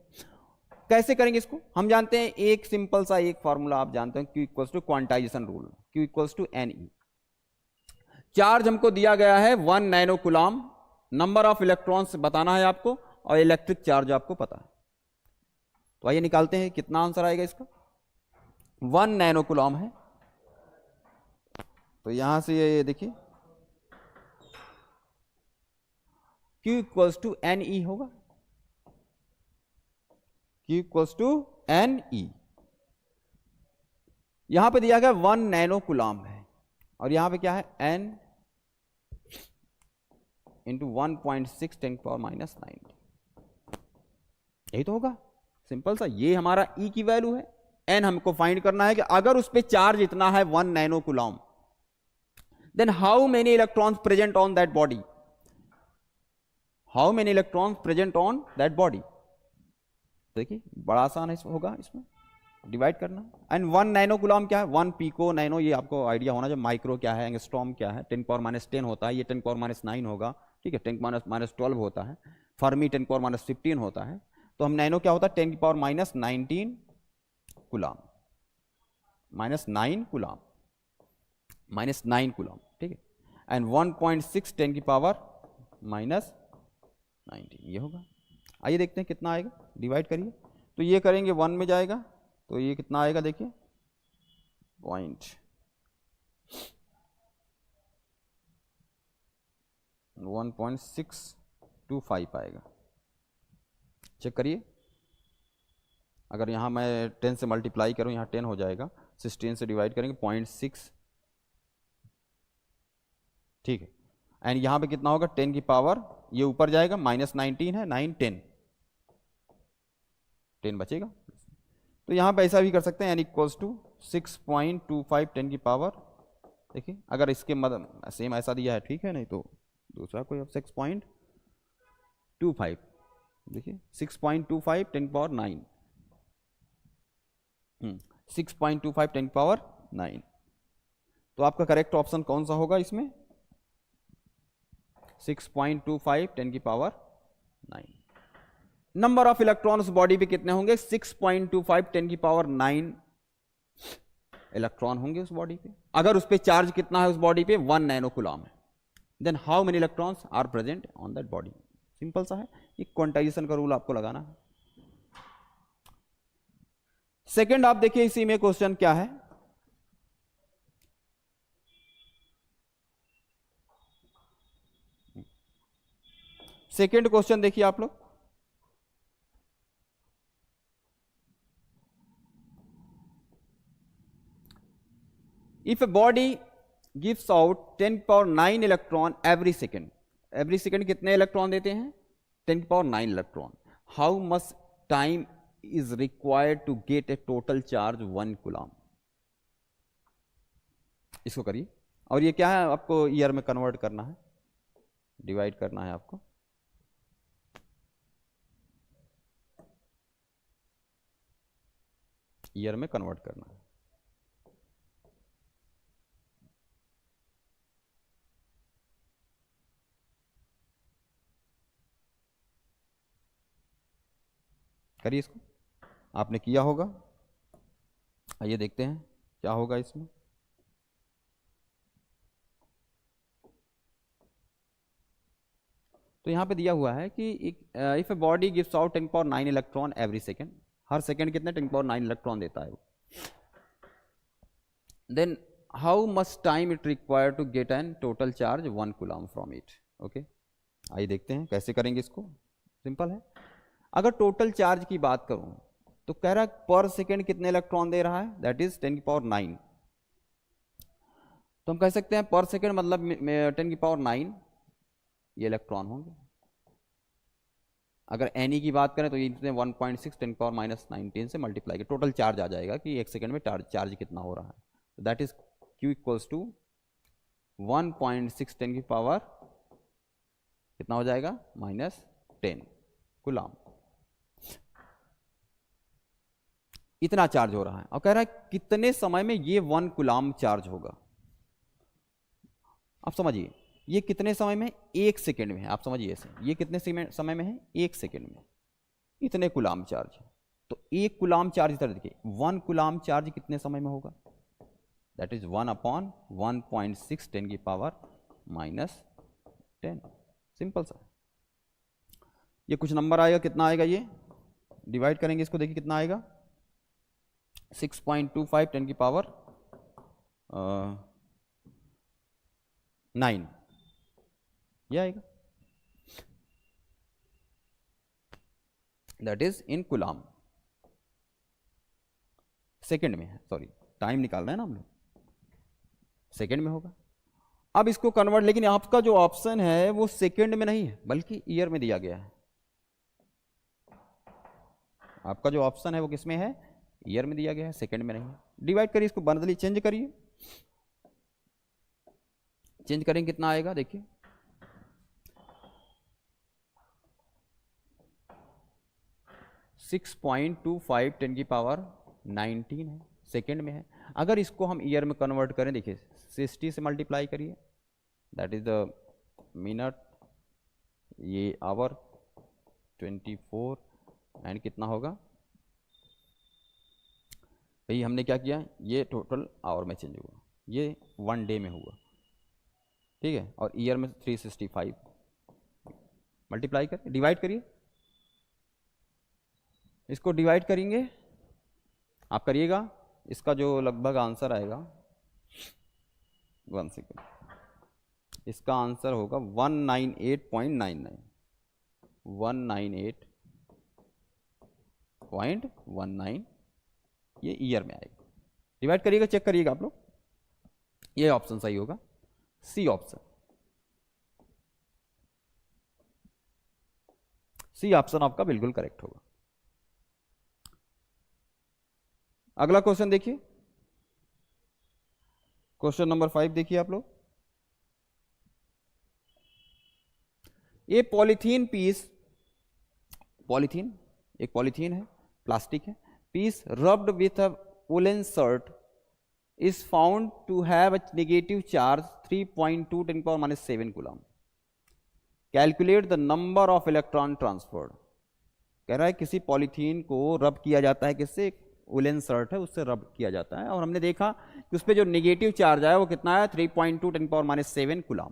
कैसे करेंगे इसको? हम जानते हैं एक सिंपल सा एक फॉर्मूला आप जानते हैं, Q equals to quantization rule, Q equals to NE। Charge हमको दिया गया है 1 nano coulomb, number of electrons बताना है आपको और इलेक्ट्रिक चार्ज आपको पता है। तो आइए निकालते हैं कितना आंसर आएगा इसका। 1 नैनो कूलम है, तो यहां से ये देखिए Q इक्वल्स टू NE होगा, Q इक्वल्स टू NE। यहां पे दिया गया 1 नैनो कूलम है और यहां पे क्या है N इंटू 1.6 10 पावर माइनस 9, यही तो होगा सिंपल सा। ये हमारा E की वैल्यू है, N हमको फाइंड करना है कि अगर उस पे चार्ज इतना है 1 nano coulomb, then how many electrons present on that body, how many electrons present on that body. देखिए बड़ा आसान होगा इसमें डिवाइड करना। एंड 1 नैनो कूलम क्या है, 1 पिको नैनो, ये आपको आइडिया होना चाहिए। माइक्रो क्या है, एंगस्ट्रॉम क्या है, 10 पावर माइनस 10 होता है, ये 10 पावर माइनस 9 होगा, ठीक है, 10 पावर माइनस 12 होता है, फर्मी 10 पावर माइनस 15 होता है। तो हम नैनो क्या होता है 10 power minus 19 coulomb, minus 9 coulomb, minus 9 coulomb, ठीक है। एंड 1.6 10 की पावर माइनस 19 ये होगा। आइए देखते हैं कितना आएगा, डिवाइड करिए। तो ये करेंगे 1 में जाएगा, तो ये कितना आएगा देखिए 1.625 आएगा। चेक करिए, अगर यहाँ मैं 10 से मल्टीप्लाई करूँ, यहाँ 10 हो जाएगा, 16 से डिवाइड करेंगे 0.6, ठीक है। एंड यहाँ पे कितना होगा 10 की पावर, ये ऊपर जाएगा, माइनस 19 है, 9 10 बचेगा। तो यहाँ पे ऐसा भी कर सकते हैं, n इक्वल्स टू 6.25 10 की पावर, देखिए अगर इसके सेम ऐसा दिया है ठीक है, नहीं तो दूसरा कोई 6.25, देखिए 6.25 10 पावर 9, 6.25 10 पावर 9। तो आपका करेक्ट ऑप्शन कौन सा होगा इसमें, 6.25 10 की पावर 9। नंबर ऑफ इलेक्ट्रॉन उस बॉडी पे कितने होंगे, 6.25 10 की पावर 9 इलेक्ट्रॉन होंगे उस बॉडी पे। अगर उस पे चार्ज कितना है उस बॉडी पे 1 नैनो कूलम है, then how many electrons are present on that body. Simple सा है, ये क्वांटाइजेशन का रूल आपको लगाना है। सेकंड आप देखिए इसी में क्वेश्चन क्या है, सेकंड क्वेश्चन देखिए आप लोग। If a body gives out 10 power 9 electron every second कितने इलेक्ट्रॉन देते हैं 10 power 9 electron, how much time is required to get a total charge 1 coulomb. इसको करिए, और ये क्या है आपको ईयर में कन्वर्ट करना है, डिवाइड करना है आपको। ईयर में कन्वर्ट करना है। करिए इसको, आपने किया होगा। आइए देखते हैं क्या होगा इसमें। तो यहां पे दिया हुआ है कि if a body gives out 10 power 9 electron every second, हर सेकेंड कितने 10 पावर 9 इलेक्ट्रॉन देता है वो, then how much time it require to get an total charge 1 coulomb from it. Okay, आइए देखते हैं कैसे करेंगे इसको। सिंपल है, अगर टोटल चार्ज की बात करूं तो कह रहा है पर सेकेंड कितने इलेक्ट्रॉन दे रहा है, दैट इज 10 की पावर 9। तो हम कह सकते हैं पर सेकेंड मतलब 10 की पावर 9 ये इलेक्ट्रॉन होंगे। अगर एनी की बात करें तो ये 1.6 10 पावर माइनस 19 से मल्टीप्लाई के टोटल चार्ज आ जाएगा कि एक सेकेंड में चार्ज कितना हो रहा है। तो that is Q equals to 1.6 10 की पावर कितना हो जाएगा माइनस 10 कूलम। इतना चार्ज हो रहा है और कह रहा है कितने समय में ये 1 कूलम चार्ज होगा। अब समझिए, ये कितने समय में? 1 सेकेंड में है। आप समझिए ऐसे, ये कितने समय में है? 1 सेकेंड में। इतने कूलाम चार्ज है। तो 1 कूलाम चार्ज इधर देखिए, 1 कूलाम चार्ज कितने समय में होगा? दैट इज 1/1.6 10 की पावर -10। सिंपल सा। ये कुछ नंबर आएगा, कितना आएगा? ये डिवाइड करेंगे इसको, देखिए कितना आएगा? 6.25 10 की पावर 9, ये आएगा। That is in coulomb. Second में है, सॉरी टाइम निकाल रहे हैं ना हम लोग, सेकेंड में होगा। अब इसको कन्वर्ट, लेकिन आपका जो ऑप्शन है वो सेकेंड में नहीं है बल्कि ईयर में दिया गया है। आपका जो ऑप्शन है वो किस में है? ईयर में दिया गया है, सेकेंड में नहीं है। डिवाइड करिए इसको, बदलिए, चेंज करिए। चेंज करेंगे कितना आएगा? देखिए 6.25 10 की पावर 19 है, सेकेंड में है। अगर इसको हम ईयर में कन्वर्ट करें, देखिए 60 से मल्टीप्लाई करिए, दैट इज द मिनट, ये आवर 24 एंड कितना होगा भाई? हमने क्या किया? ये टोटल आवर में चेंज हुआ, ये 1 डे में हुआ, ठीक है। और ईयर में 365। मल्टीप्लाई करिए, डिवाइड करिए, इसको डिवाइड करेंगे आप, करिएगा। इसका जो लगभग आंसर आएगा, 1 सेकेंड, इसका आंसर होगा 198.99, 198.19, ये ईयर में आएगा। डिवाइड करिएगा, चेक करिएगा आप लोग, ये ऑप्शन सही होगा, सी ऑप्शन। सी ऑप्शन आपका बिल्कुल करेक्ट होगा। अगला क्वेश्चन देखिए, क्वेश्चन नंबर 5 देखिए आप लोग। ये पॉलीथीन पीस, पॉलीथीन, एक पॉलीथीन है, प्लास्टिक है, piece rubbed with a woollen shirt is found to have a negative charge 3.2 10 power -7 coulomb. Calculate the number of electron transferred. कह रहा है किसी पॉलीथीन को रब किया जाता है, किससे? वुलन शर्ट है, उससे रब किया जाता है, और हमने देखा कि उस पर जो नेगेटिव चार्ज आया वो कितना है? 3.2 10 पावर -7 कूलम।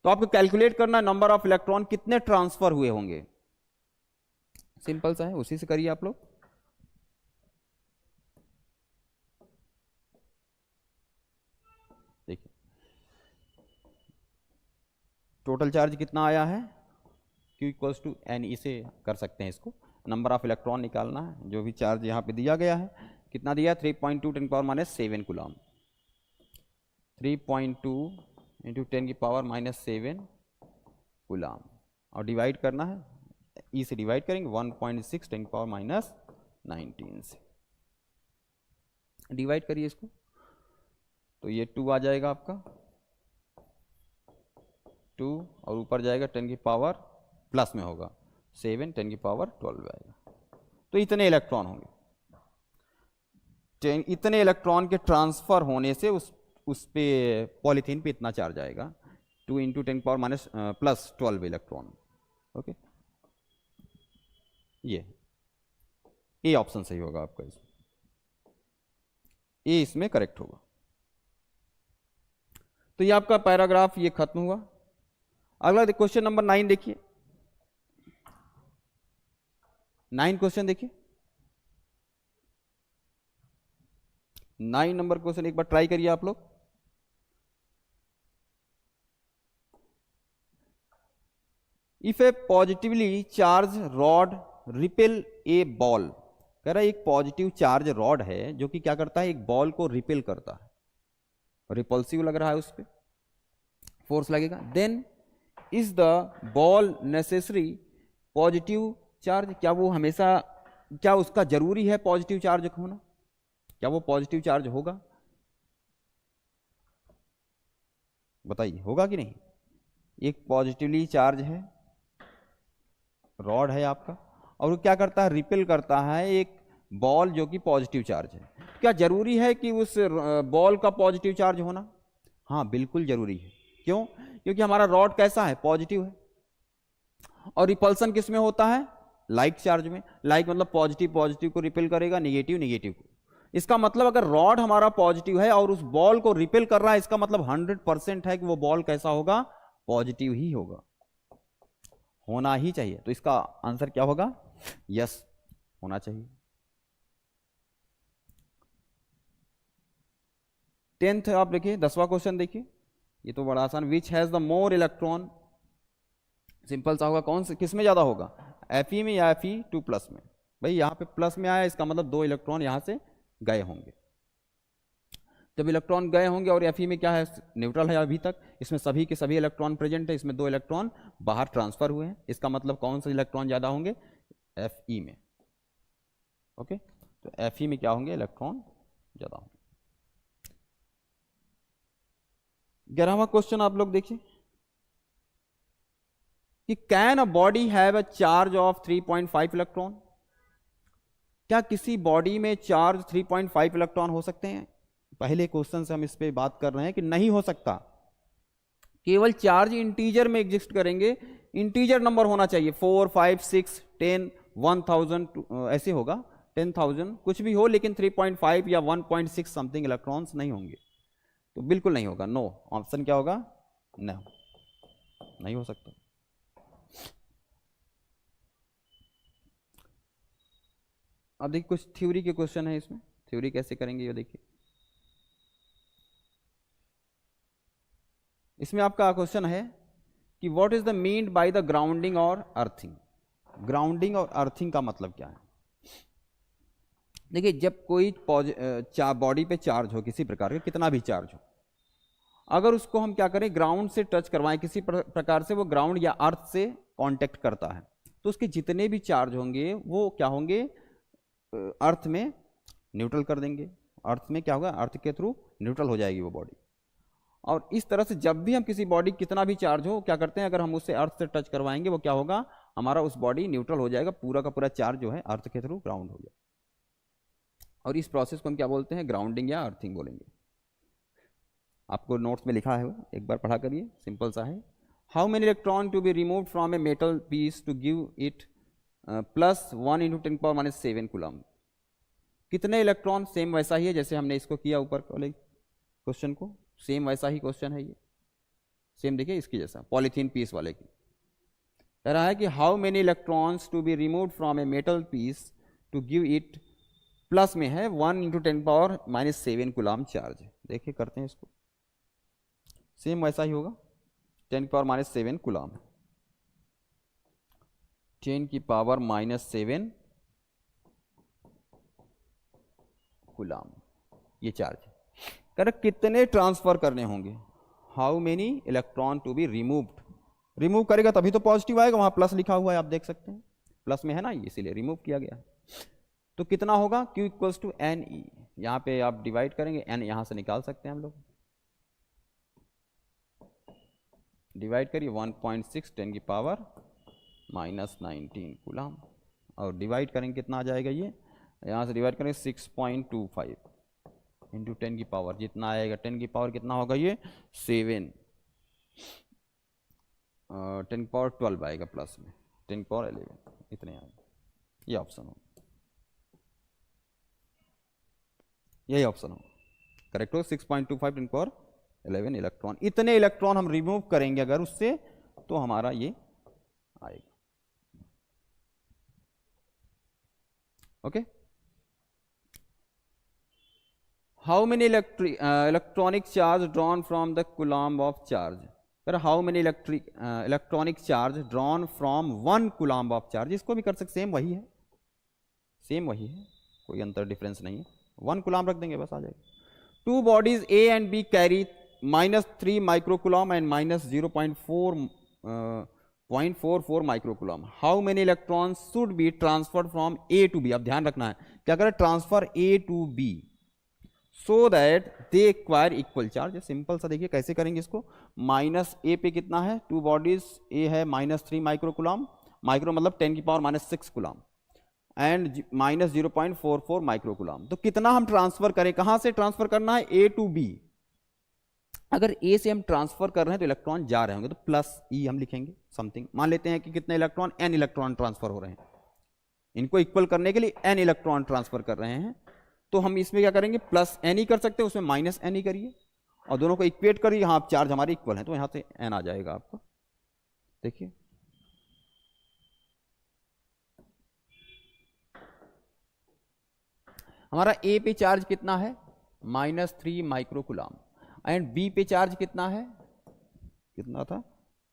तो आपको कैलकुलेट करना नंबर ऑफ इलेक्ट्रॉन कितने ट्रांसफर हुए होंगे। सिंपल सा है, उसी से करिए आप लोग। देखिए टोटल चार्ज कितना आया है? Q इक्वल्स टू एन, इसे कर सकते हैं, इसको नंबर ऑफ इलेक्ट्रॉन निकालना है। जो भी चार्ज यहाँ पे दिया गया है, कितना दिया? 3.2 10 पावर -7 कूलम। 3.2 इंटू 10 की पावर -7 कूलम, और डिवाइड करना है, ई से डिवाइड करेंगे, 1.6 10 पावर -19 से डिवाइड करिए इसको, तो ये 2 आ जाएगा आपका, 2, और ऊपर जाएगा 10 की पावर प्लस में होगा 7, 10 की पावर 12 आएगा। तो इतने इलेक्ट्रॉन होंगे, इतने इलेक्ट्रॉन के ट्रांसफर होने से उस पे पॉलीथीन पे इतना चार्ज आएगा, 2 इंटू 10 पावर +12 इलेक्ट्रॉन। ओके, ये ए ऑप्शन सही होगा आपका, ए इसमें करेक्ट होगा। तो ये आपका पैराग्राफ ये खत्म हुआ। अगला क्वेश्चन नंबर 9 देखिए, 9 क्वेश्चन देखिए, 9 नंबर क्वेश्चन एक बार ट्राई करिए आप लोग। If A positively charge rod repel A ball, कह रहा है एक पॉजिटिव चार्ज रॉड है जो कि क्या करता है? एक बॉल को रिपेल करता है, रिपल्सिव लग रहा है, उस पर फोर्स लगेगा। Then is the ball necessary positive charge, क्या वो हमेशा, क्या उसका जरूरी है पॉजिटिव चार्ज होना? क्या वो पॉजिटिव चार्ज होगा? बताइए, होगा कि नहीं? एक पॉजिटिवली चार्ज है, रॉड है आपका, और वो क्या करता है? रिपेल करता है एक बॉल जो कि पॉजिटिव चार्ज है। क्या जरूरी है कि उस बॉल का पॉजिटिव चार्ज होना? हाँ, बिल्कुल जरूरी है। क्यों? क्योंकि हमारा रॉड कैसा है? पॉजिटिव है। और रिपल्सन किस में होता है? लाइक चार्ज में। लाइक मतलब पॉजिटिव पॉजिटिव को रिपेल करेगा, निगेटिव निगेटिव को। इसका मतलब अगर रॉड हमारा पॉजिटिव है और उस बॉल को रिपेल कर रहा है, इसका मतलब 100% है कि वो बॉल कैसा होगा? पॉजिटिव ही होगा, होना ही चाहिए। तो इसका आंसर क्या होगा? यस, होना चाहिए। 10th आप देखिए, 10वां क्वेश्चन देखिए, ये तो बड़ा आसान। Which has the more electron? Simple सा होगा, कौन से किस में ज्यादा होगा? Fe में या Fe2+ में? भाई यहाँ पे प्लस में आया, इसका मतलब 2 इलेक्ट्रॉन यहां से गए होंगे। जब इलेक्ट्रॉन गए होंगे और Fe में क्या है? न्यूट्रल है अभी तक, इसमें सभी के सभी इलेक्ट्रॉन प्रेजेंट है, इसमें 2 इलेक्ट्रॉन बाहर ट्रांसफर हुए हैं। इसका मतलब कौन से इलेक्ट्रॉन ज्यादा होंगे? Fe में। ओके, तो Fe में क्या होंगे? इलेक्ट्रॉन ज्यादा होंगे। 11वां क्वेश्चन आप लोग देखिए कि can a body have a charge of 3.5 electron? क्या किसी बॉडी में चार्ज 3.5 इलेक्ट्रॉन हो सकते हैं? पहले क्वेश्चन से हम इस पे बात कर रहे हैं कि नहीं हो सकता। केवल चार्ज इंटीजर में एग्जिस्ट करेंगे, इंटीजर नंबर होना चाहिए, 4, 5, 6, 10, 1000 ऐसे होगा, 10,000 कुछ भी हो, लेकिन 3.5 या 1.6 समथिंग इलेक्ट्रॉन्स नहीं होंगे। तो बिल्कुल नहीं होगा, नो। ऑप्शन क्या होगा? नो, नहीं हो सकता। अब देखिए कुछ थ्योरी के क्वेश्चन है इसमें, थ्योरी कैसे करेंगे ये देखिए। इसमें आपका क्वेश्चन है कि what is the mean by the grounding और अर्थिंग? ग्राउंडिंग और अर्थिंग का मतलब क्या है? देखिए, जब कोई बॉडी पे चार्ज हो किसी प्रकार का, कितना भी चार्ज हो, अगर उसको हम क्या करें? ग्राउंड से टच करवाएं, किसी प्रकार से वो ग्राउंड या अर्थ से कांटेक्ट करता है, तो उसके जितने भी चार्ज होंगे वो क्या होंगे? अर्थ में न्यूट्रल कर देंगे। अर्थ में क्या होगा? अर्थ के थ्रू न्यूट्रल हो जाएगी वो बॉडी। और इस तरह से जब भी हम किसी बॉडी कितना भी चार्ज हो, क्या करते हैं? अगर हम उससे अर्थ से टच करवाएंगे, वो क्या होगा? हमारा उस बॉडी न्यूट्रल हो जाएगा, पूरा का पूरा चार्ज जो है अर्थ के थ्रू ग्राउंड हो जाएगा। और इस प्रोसेस को हम क्या बोलते हैं? ग्राउंडिंग या अर्थिंग बोलेंगे। आपको नोट्स में लिखा है वो, एक बार पढ़ा करिए, सिंपल सा है। How many electron to be remove from a metal piece to give it +1 × 10⁻⁷ coulomb? कितने इलेक्ट्रॉन? सेम वैसा ही है जैसे हमने इसको किया ऊपर वाले क्वेश्चन को, सेम वैसा ही क्वेश्चन है ये, सेम देखिए इसकी जैसा, पॉलीथीन पीस वाले की। कह रहा है कि how many electrons to be remove from a metal piece to give it, plus में है 1 × 10⁻⁷ कूलम चार्ज। देखिए करते हैं इसको, सेम वैसा ही होगा, 10⁻⁷ कूलम, 10⁻⁷ कूलम ये चार्ज। कर कितने ट्रांसफर करने होंगे? How many electron to be removed? Remove करेगा तभी तो पॉजिटिव आएगा, वहां प्लस लिखा हुआ है, आप देख सकते हैं, प्लस में है ना, इसीलिए रिमूव किया गया। तो कितना होगा? Q = NE। यहाँ पे आप डिवाइड करेंगे, N यहाँ से निकाल सकते हैं हम लोग, डिवाइड करिए 1.6 10⁻⁻19 कूलम, और डिवाइड करेंगे कितना आ जाएगा? ये यहाँ से डिवाइड करेंगे 6.25 × 10⁻, जितना आएगा 10⁻, कितना होगा ये? 7, 10⁻12 आएगा प्लस में, 10⁻11 इतने आएगा। ये ऑप्शन हो, यही ऑप्शन हो करेक्ट हो, 6.25 10⁻11 इलेक्ट्रॉन। इतने इलेक्ट्रॉन हम रिमूव करेंगे अगर उससे, तो हमारा ये आएगा। Okay, how many electronic charge drawn from the coulomb of charge? How many electronic charge drawn from 1 coulomb of charge? इसको भी कर सकते, सेम वही है, सेम वही है, कोई अंतर डिफरेंस नहीं है, 1 कूलम रख देंगे बस आ जाएगा। 2 bodies A and B carry -3 microcoulomb and -0.44 microcoulomb. How many electron should be transferred from A to B? अब ध्यान रखना है, क्या करें? Transfer A to B so that they acquire equal charge. Simple सा देखिए कैसे करेंगे इसको। -A पे कितना है? 2 बॉडीज, A है -3 माइक्रोकूलम, माइक्रो मतलब 10⁻⁶ कूलम, एंड -0.44 माइक्रोकूलम। तो कितना हम ट्रांसफर करें? कहां से ट्रांसफर करना है? A to B। अगर ए से हम ट्रांसफर कर रहे हैं तो इलेक्ट्रॉन जा रहे होंगे तो प्लस ई हम लिखेंगे समथिंग। मान लेते हैं कि कितने इलेक्ट्रॉन, एन इलेक्ट्रॉन ट्रांसफर हो रहे हैं, इनको इक्वल करने के लिए एन इलेक्ट्रॉन ट्रांसफर कर रहे हैं, तो हम इसमें क्या करेंगे, प्लस एन ही कर सकते हैं, उसमें माइनस एन ही करिए और दोनों को इक्वेट करिए। यहाँ चार्ज हमारे इक्वल हैं तो यहाँ से एन आ जाएगा आपका। देखिए हमारा ए पे चार्ज कितना है, -3 माइक्रोकुलाम, एंड बी पे चार्ज कितना है, कितना था,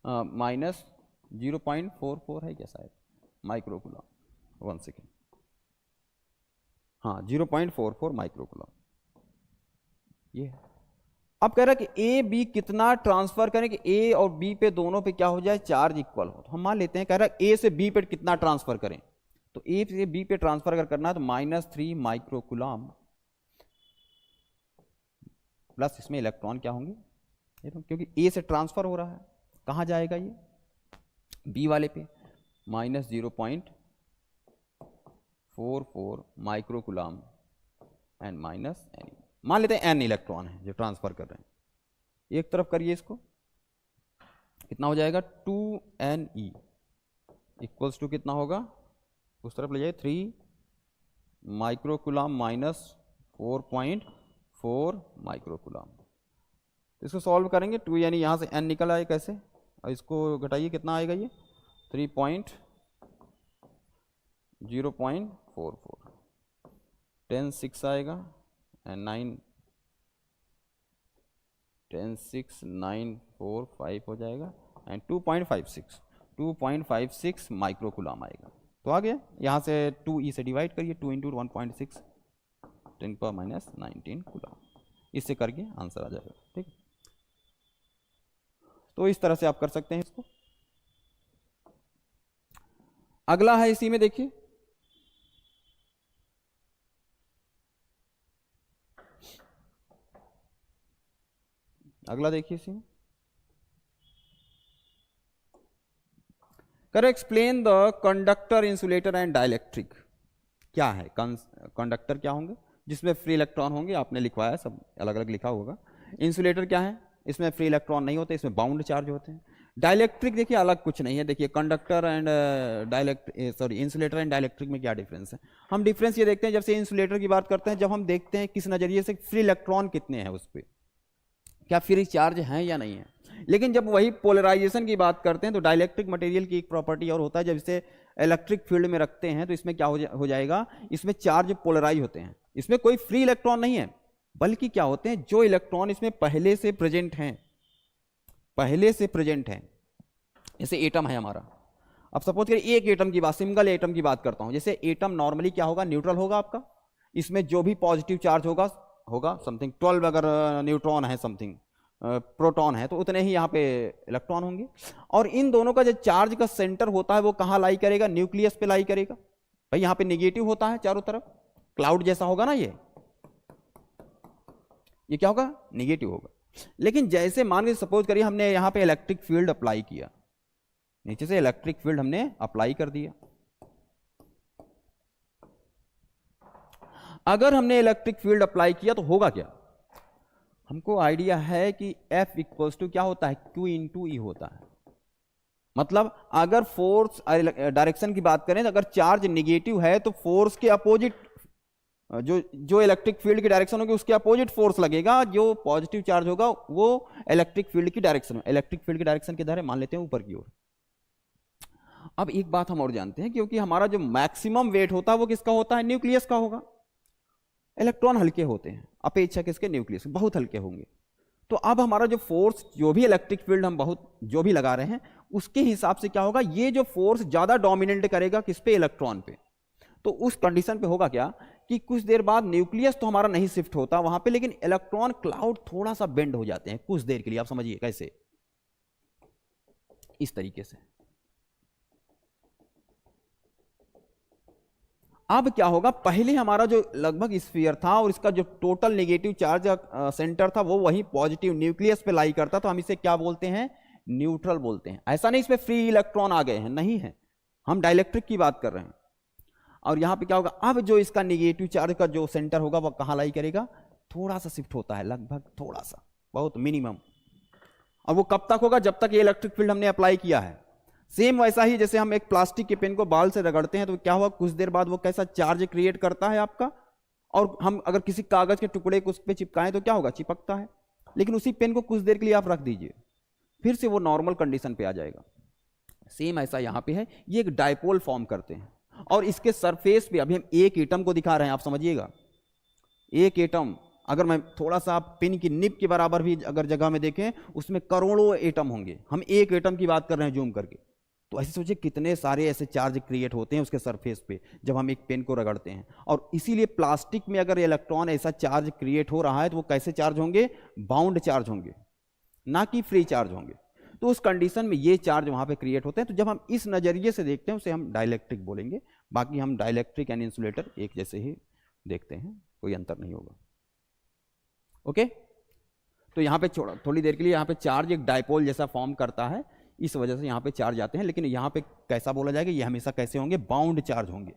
-0.44 है क्या शायद माइक्रोकुलाम, 1 सेकेंड, हाँ 0.44 माइक्रोकुलाम ये। अब कह रहा है कि ए बी कितना ट्रांसफर करें कि ए और बी पे दोनों पे क्या हो जाए, चार्ज इक्वल हो। तो हम मान लेते हैं, कह रहा है ए से बी पे कितना ट्रांसफर करें, तो ए से बी पे ट्रांसफर अगर करना है तो -3 माइक्रोकुलाम प्लस इसमें इलेक्ट्रॉन क्या होंगे, क्योंकि ए से ट्रांसफर हो रहा है, कहाँ जाएगा ये, बी वाले पे, -0.44 माइक्रोकुलाम एंड माइनस एन। मान लेते हैं एन इलेक्ट्रॉन है जो ट्रांसफर कर रहे हैं, एक तरफ करिए इसको, कितना हो जाएगा 2Ne इक्वल्स टू कितना होगा, उस तरफ ले जाइए 3 माइक्रोकुलाम -4.4 माइक्रोकुलाम। इसको सॉल्व करेंगे, 2 यानी यहाँ से n निकल आए कैसे, और इसको घटाइए कितना आएगा ये 0.44, 10 6 आएगा एंड 9 10 6 9 4 5 हो जाएगा एंड 2.56 माइक्रोकुलाम आएगा। तो आ गया, यहाँ से 2e से डिवाइड करिए, 2 × 1.6 10⁻19 कूलम, इससे करके आंसर आ जाएगा। ठीक, तो इस तरह से आप कर सकते हैं इसको। अगला है इसी में, देखिए अगला देखिए इसी में, करें explain the conductor, insulator and dielectric. क्या है कंडक्टर, क्या होंगे जिसमें फ्री इलेक्ट्रॉन होंगे, आपने लिखवाया सब अलग अलग लिखा होगा। इंसुलेटर क्या है, इसमें फ्री इलेक्ट्रॉन नहीं होते, इसमें बाउंड चार्ज होते हैं। डाइलेक्ट्रिक देखिए अलग कुछ नहीं है, देखिए conductor and insulator and dielectric में क्या डिफरेंस है। हम डिफरेंस ये देखते हैं, जब से इंसुलेटर की बात करते हैं, जब हम देखते हैं किस नजरिए से फ्री इलेक्ट्रॉन कितने हैं उस पर, क्या फ्री चार्ज हैं या नहीं है। लेकिन जब वही पोलराइजेशन की बात करते हैं तो डाइलेक्ट्रिक मटेरियल की एक प्रॉपर्टी और होता है, जब इसे इलेक्ट्रिक फील्ड में रखते हैं तो इसमें क्या हो जाएगा, इसमें चार्ज पोलराइज होते हैं, इसमें कोई फ्री इलेक्ट्रॉन नहीं है, बल्कि क्या होते हैं, जो इलेक्ट्रॉन इसमें पहले से प्रेजेंट हैं, जैसे एटम है हमारा। अब सपोज करिए एक एटम की बात, सिंगल एटम की बात करता हूं, जैसे एटम नॉर्मली क्या होगा, न्यूट्रल होगा आपका, इसमें जो भी पॉजिटिव चार्ज होगा समथिंग 12 अगर न्यूट्रॉन है, समथिंग प्रोटॉन है, तो उतने ही यहाँ पे इलेक्ट्रॉन होंगे। और इन दोनों का जो चार्ज का सेंटर होता है वो कहाँ लाई करेगा, न्यूक्लियस पे लाई करेगा। भाई यहाँ पे नेगेटिव होता है चारों तरफ, क्लाउड जैसा होगा ना, ये क्या होगा, नेगेटिव होगा। लेकिन जैसे मान के सपोज करिए हमने यहाँ पे इलेक्ट्रिक फील्ड अप्लाई किया, नीचे से इलेक्ट्रिक फील्ड हमने अप्लाई कर दिया। अगर हमने इलेक्ट्रिक फील्ड अप्लाई किया तो होगा क्या, हमको आइडिया है कि F इक्वल्स टू क्या होता है, Q इंटू ई होता है। मतलब अगर फोर्स डायरेक्शन की बात करें तो अगर चार्ज नेगेटिव है तो फोर्स के अपोजिट, जो इलेक्ट्रिक फील्ड की डायरेक्शन होगी उसके अपोजिट फोर्स लगेगा, जो पॉजिटिव चार्ज होगा वो इलेक्ट्रिक फील्ड की डायरेक्शन में, इलेक्ट्रिक फील्ड की डायरेक्शन किधर है, मान लेते हैं ऊपर की ओर। अब एक बात हम और जानते हैं, क्योंकि हमारा जो मैक्सिमम वेट होता है वो किसका होता है, न्यूक्लियस का होगा। इलेक्ट्रॉन हल्के होते हैं अपेक्षा किसके, न्यूक्लियस, बहुत हल्के होंगे। तो अब हमारा जो फोर्स, जो भी इलेक्ट्रिक फील्ड हम जो भी लगा रहे हैं, उसके हिसाब से क्या होगा, ये जो फोर्स ज्यादा डोमिनेट करेगा किस पे, इलेक्ट्रॉन पे। तो उस कंडीशन पे होगा क्या कि कुछ देर बाद न्यूक्लियस तो हमारा नहीं शिफ्ट होता वहां पे, लेकिन इलेक्ट्रॉन क्लाउड थोड़ा सा बेंड हो जाते हैं कुछ देर के लिए। आप समझिए कैसे, इस तरीके से। अब क्या होगा, पहले हमारा जो लगभग स्फीयर था और इसका जो टोटल नेगेटिव चार्ज सेंटर था वो वही पॉजिटिव न्यूक्लियस पे लाई करता, तो हम इसे क्या बोलते हैं, न्यूट्रल बोलते हैं। ऐसा नहीं इसमें फ्री इलेक्ट्रॉन आ गए हैं, नहीं है, हम डाइलेक्ट्रिक की बात कर रहे हैं। और यहां पे क्या होगा, अब जो इसका नेगेटिव चार्ज का जो सेंटर होगा वो कहां लाई करेगा, थोड़ा सा शिफ्ट होता है, लगभग थोड़ा सा बहुत मिनिमम। और वो कब तक होगा? जब तक ये इलेक्ट्रिक फील्ड हमने अप्लाई किया है। सेम वैसा ही जैसे हम एक प्लास्टिक के पेन को बाल से रगड़ते हैं तो क्या हुआ, कुछ देर बाद वो कैसा चार्ज क्रिएट करता है आपका, और हम अगर किसी कागज के टुकड़े को उस पर चिपकाएं तो क्या होगा, चिपकता है। लेकिन उसी पेन को कुछ देर के लिए आप रख दीजिए, फिर से वो नॉर्मल कंडीशन पे आ जाएगा। सेम ऐसा यहाँ पे है, ये एक डायपोल फॉर्म करते हैं, और इसके सरफेस पे अभी हम एक एटम को दिखा रहे हैं, आप समझिएगा। एक एटम, अगर मैं थोड़ा सा पिन की निब के बराबर भी अगर जगह में देखें, उसमें करोड़ों एटम होंगे। हम एक एटम की बात कर रहे हैं जूम करके। तो ऐसे सोचिए कितने सारे ऐसे चार्ज क्रिएट होते हैं उसके सरफेस पे जब हम एक पेन को रगड़ते हैं। और इसीलिए प्लास्टिक में अगर इलेक्ट्रॉन ऐसा चार्ज क्रिएट हो रहा है तो वो कैसे चार्ज होंगे, बाउंड चार्ज होंगे, ना कि फ्री चार्ज होंगे। तो उस कंडीशन में ये चार्ज वहां पे क्रिएट होते हैं। तो जब हम इस नजरिए से देखते हैं उसे हम डाइलेक्ट्रिक बोलेंगे। बाकी हम डाइलेक्ट्रिक एंड इंसुलेटर एक जैसे ही देखते हैं, कोई अंतर नहीं होगा। ओके, तो यहाँ पे थोड़ी देर के लिए यहाँ पे चार्ज एक डायपोल जैसा फॉर्म करता है, इस वजह से यहाँ पे चार्ज आते हैं। लेकिन यहाँ पे कैसा बोला जाएगा, ये हमेशा कैसे होंगे, बाउंड चार्ज होंगे।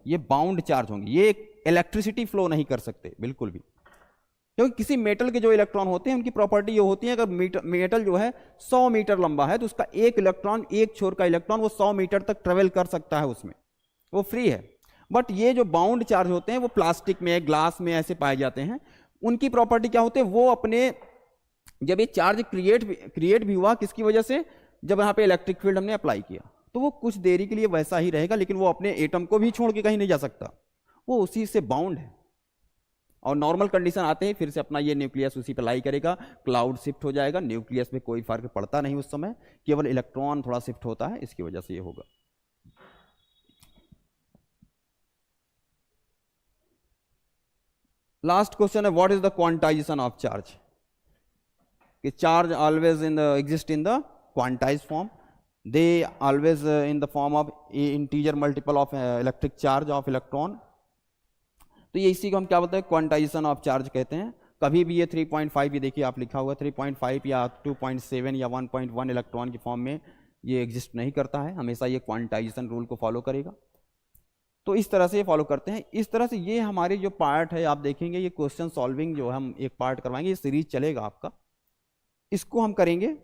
ये बाउंड चार्ज होंगे, ये इलेक्ट्रिसिटी फ्लो नहीं कर सकते बिल्कुल भी। क्योंकि किसी मेटल के जो इलेक्ट्रॉन होते हैं उनकी प्रॉपर्टी ये होती है, अगर मेटल जो है 100 मीटर लंबा है तो उसका एक इलेक्ट्रॉन, एक छोर का इलेक्ट्रॉन वो 100 मीटर तक ट्रेवल कर सकता है, उसमें वो फ्री है। बट ये जो बाउंड चार्ज होते हैं वो प्लास्टिक में, ग्लास में ऐसे पाए जाते हैं। उनकी प्रॉपर्टी क्या होती है, वो अपने, जब ये चार्ज क्रिएट भी हुआ किसकी वजह से, जब यहाँ पे इलेक्ट्रिक फील्ड हमने अप्लाई किया, तो वो कुछ देरी के लिए वैसा ही रहेगा, लेकिन वो अपने एटम को भी छोड़ के कहीं नहीं जा सकता, वो उसी से बाउंड है। और नॉर्मल कंडीशन आते ही फिर से अपना ये न्यूक्लियस उसी पर लाई करेगा, क्लाउड शिफ्ट हो जाएगा, न्यूक्लियस पे कोई फर्क पड़ता नहीं उस समय, केवल इलेक्ट्रॉन थोड़ा शिफ्ट होता है, इसकी वजह से ये होगा। लास्ट क्वेश्चन है, what is the quantisation of charge. कि charge always exist in the quantise form, they always in the form of integer multiple of electric charge of electron. तो ये इसी को हम क्या बोलते हैं, क्वांटाइजेशन ऑफ चार्ज कहते हैं। कभी भी ये 3.5, ये देखिए आप लिखा हुआ 3.5 या 2.7 या 1.1 इलेक्ट्रॉन की फॉर्म में ये एग्जिस्ट नहीं करता है, हमेशा ये क्वांटाइजेशन रूल को फॉलो करेगा। तो इस तरह से ये फॉलो करते हैं। इस तरह से ये हमारे जो पार्ट है आप देखेंगे, ये क्वेश्चन सॉल्विंग जो हम एक पार्ट करवाएंगे, ये सीरीज चलेगा आपका, इसको हम करेंगे।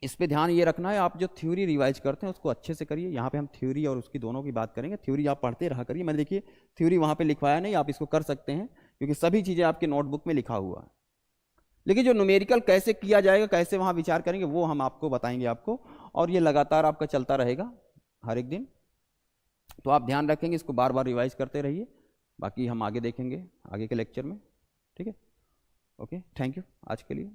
इस पे ध्यान ये रखना है, आप जो थ्योरी रिवाइज करते हैं उसको अच्छे से करिए। यहाँ पे हम थ्योरी और उसकी दोनों की बात करेंगे। थ्योरी आप पढ़ते रहा करिए। मैंने देखिए थ्योरी वहाँ पे लिखवाया नहीं, आप इसको कर सकते हैं क्योंकि सभी चीज़ें आपके नोटबुक में लिखा हुआ है। लेकिन जो न्यूमेरिकल कैसे किया जाएगा, कैसे वहाँ विचार करेंगे, वो हम आपको बताएंगे आपको, और ये लगातार आपका चलता रहेगा हर एक दिन। तो आप ध्यान रखेंगे, इसको बार बार रिवाइज करते रहिए। बाकी हम आगे देखेंगे आगे के लेक्चर में, ठीक है। ओके, थैंक यू आज के लिए।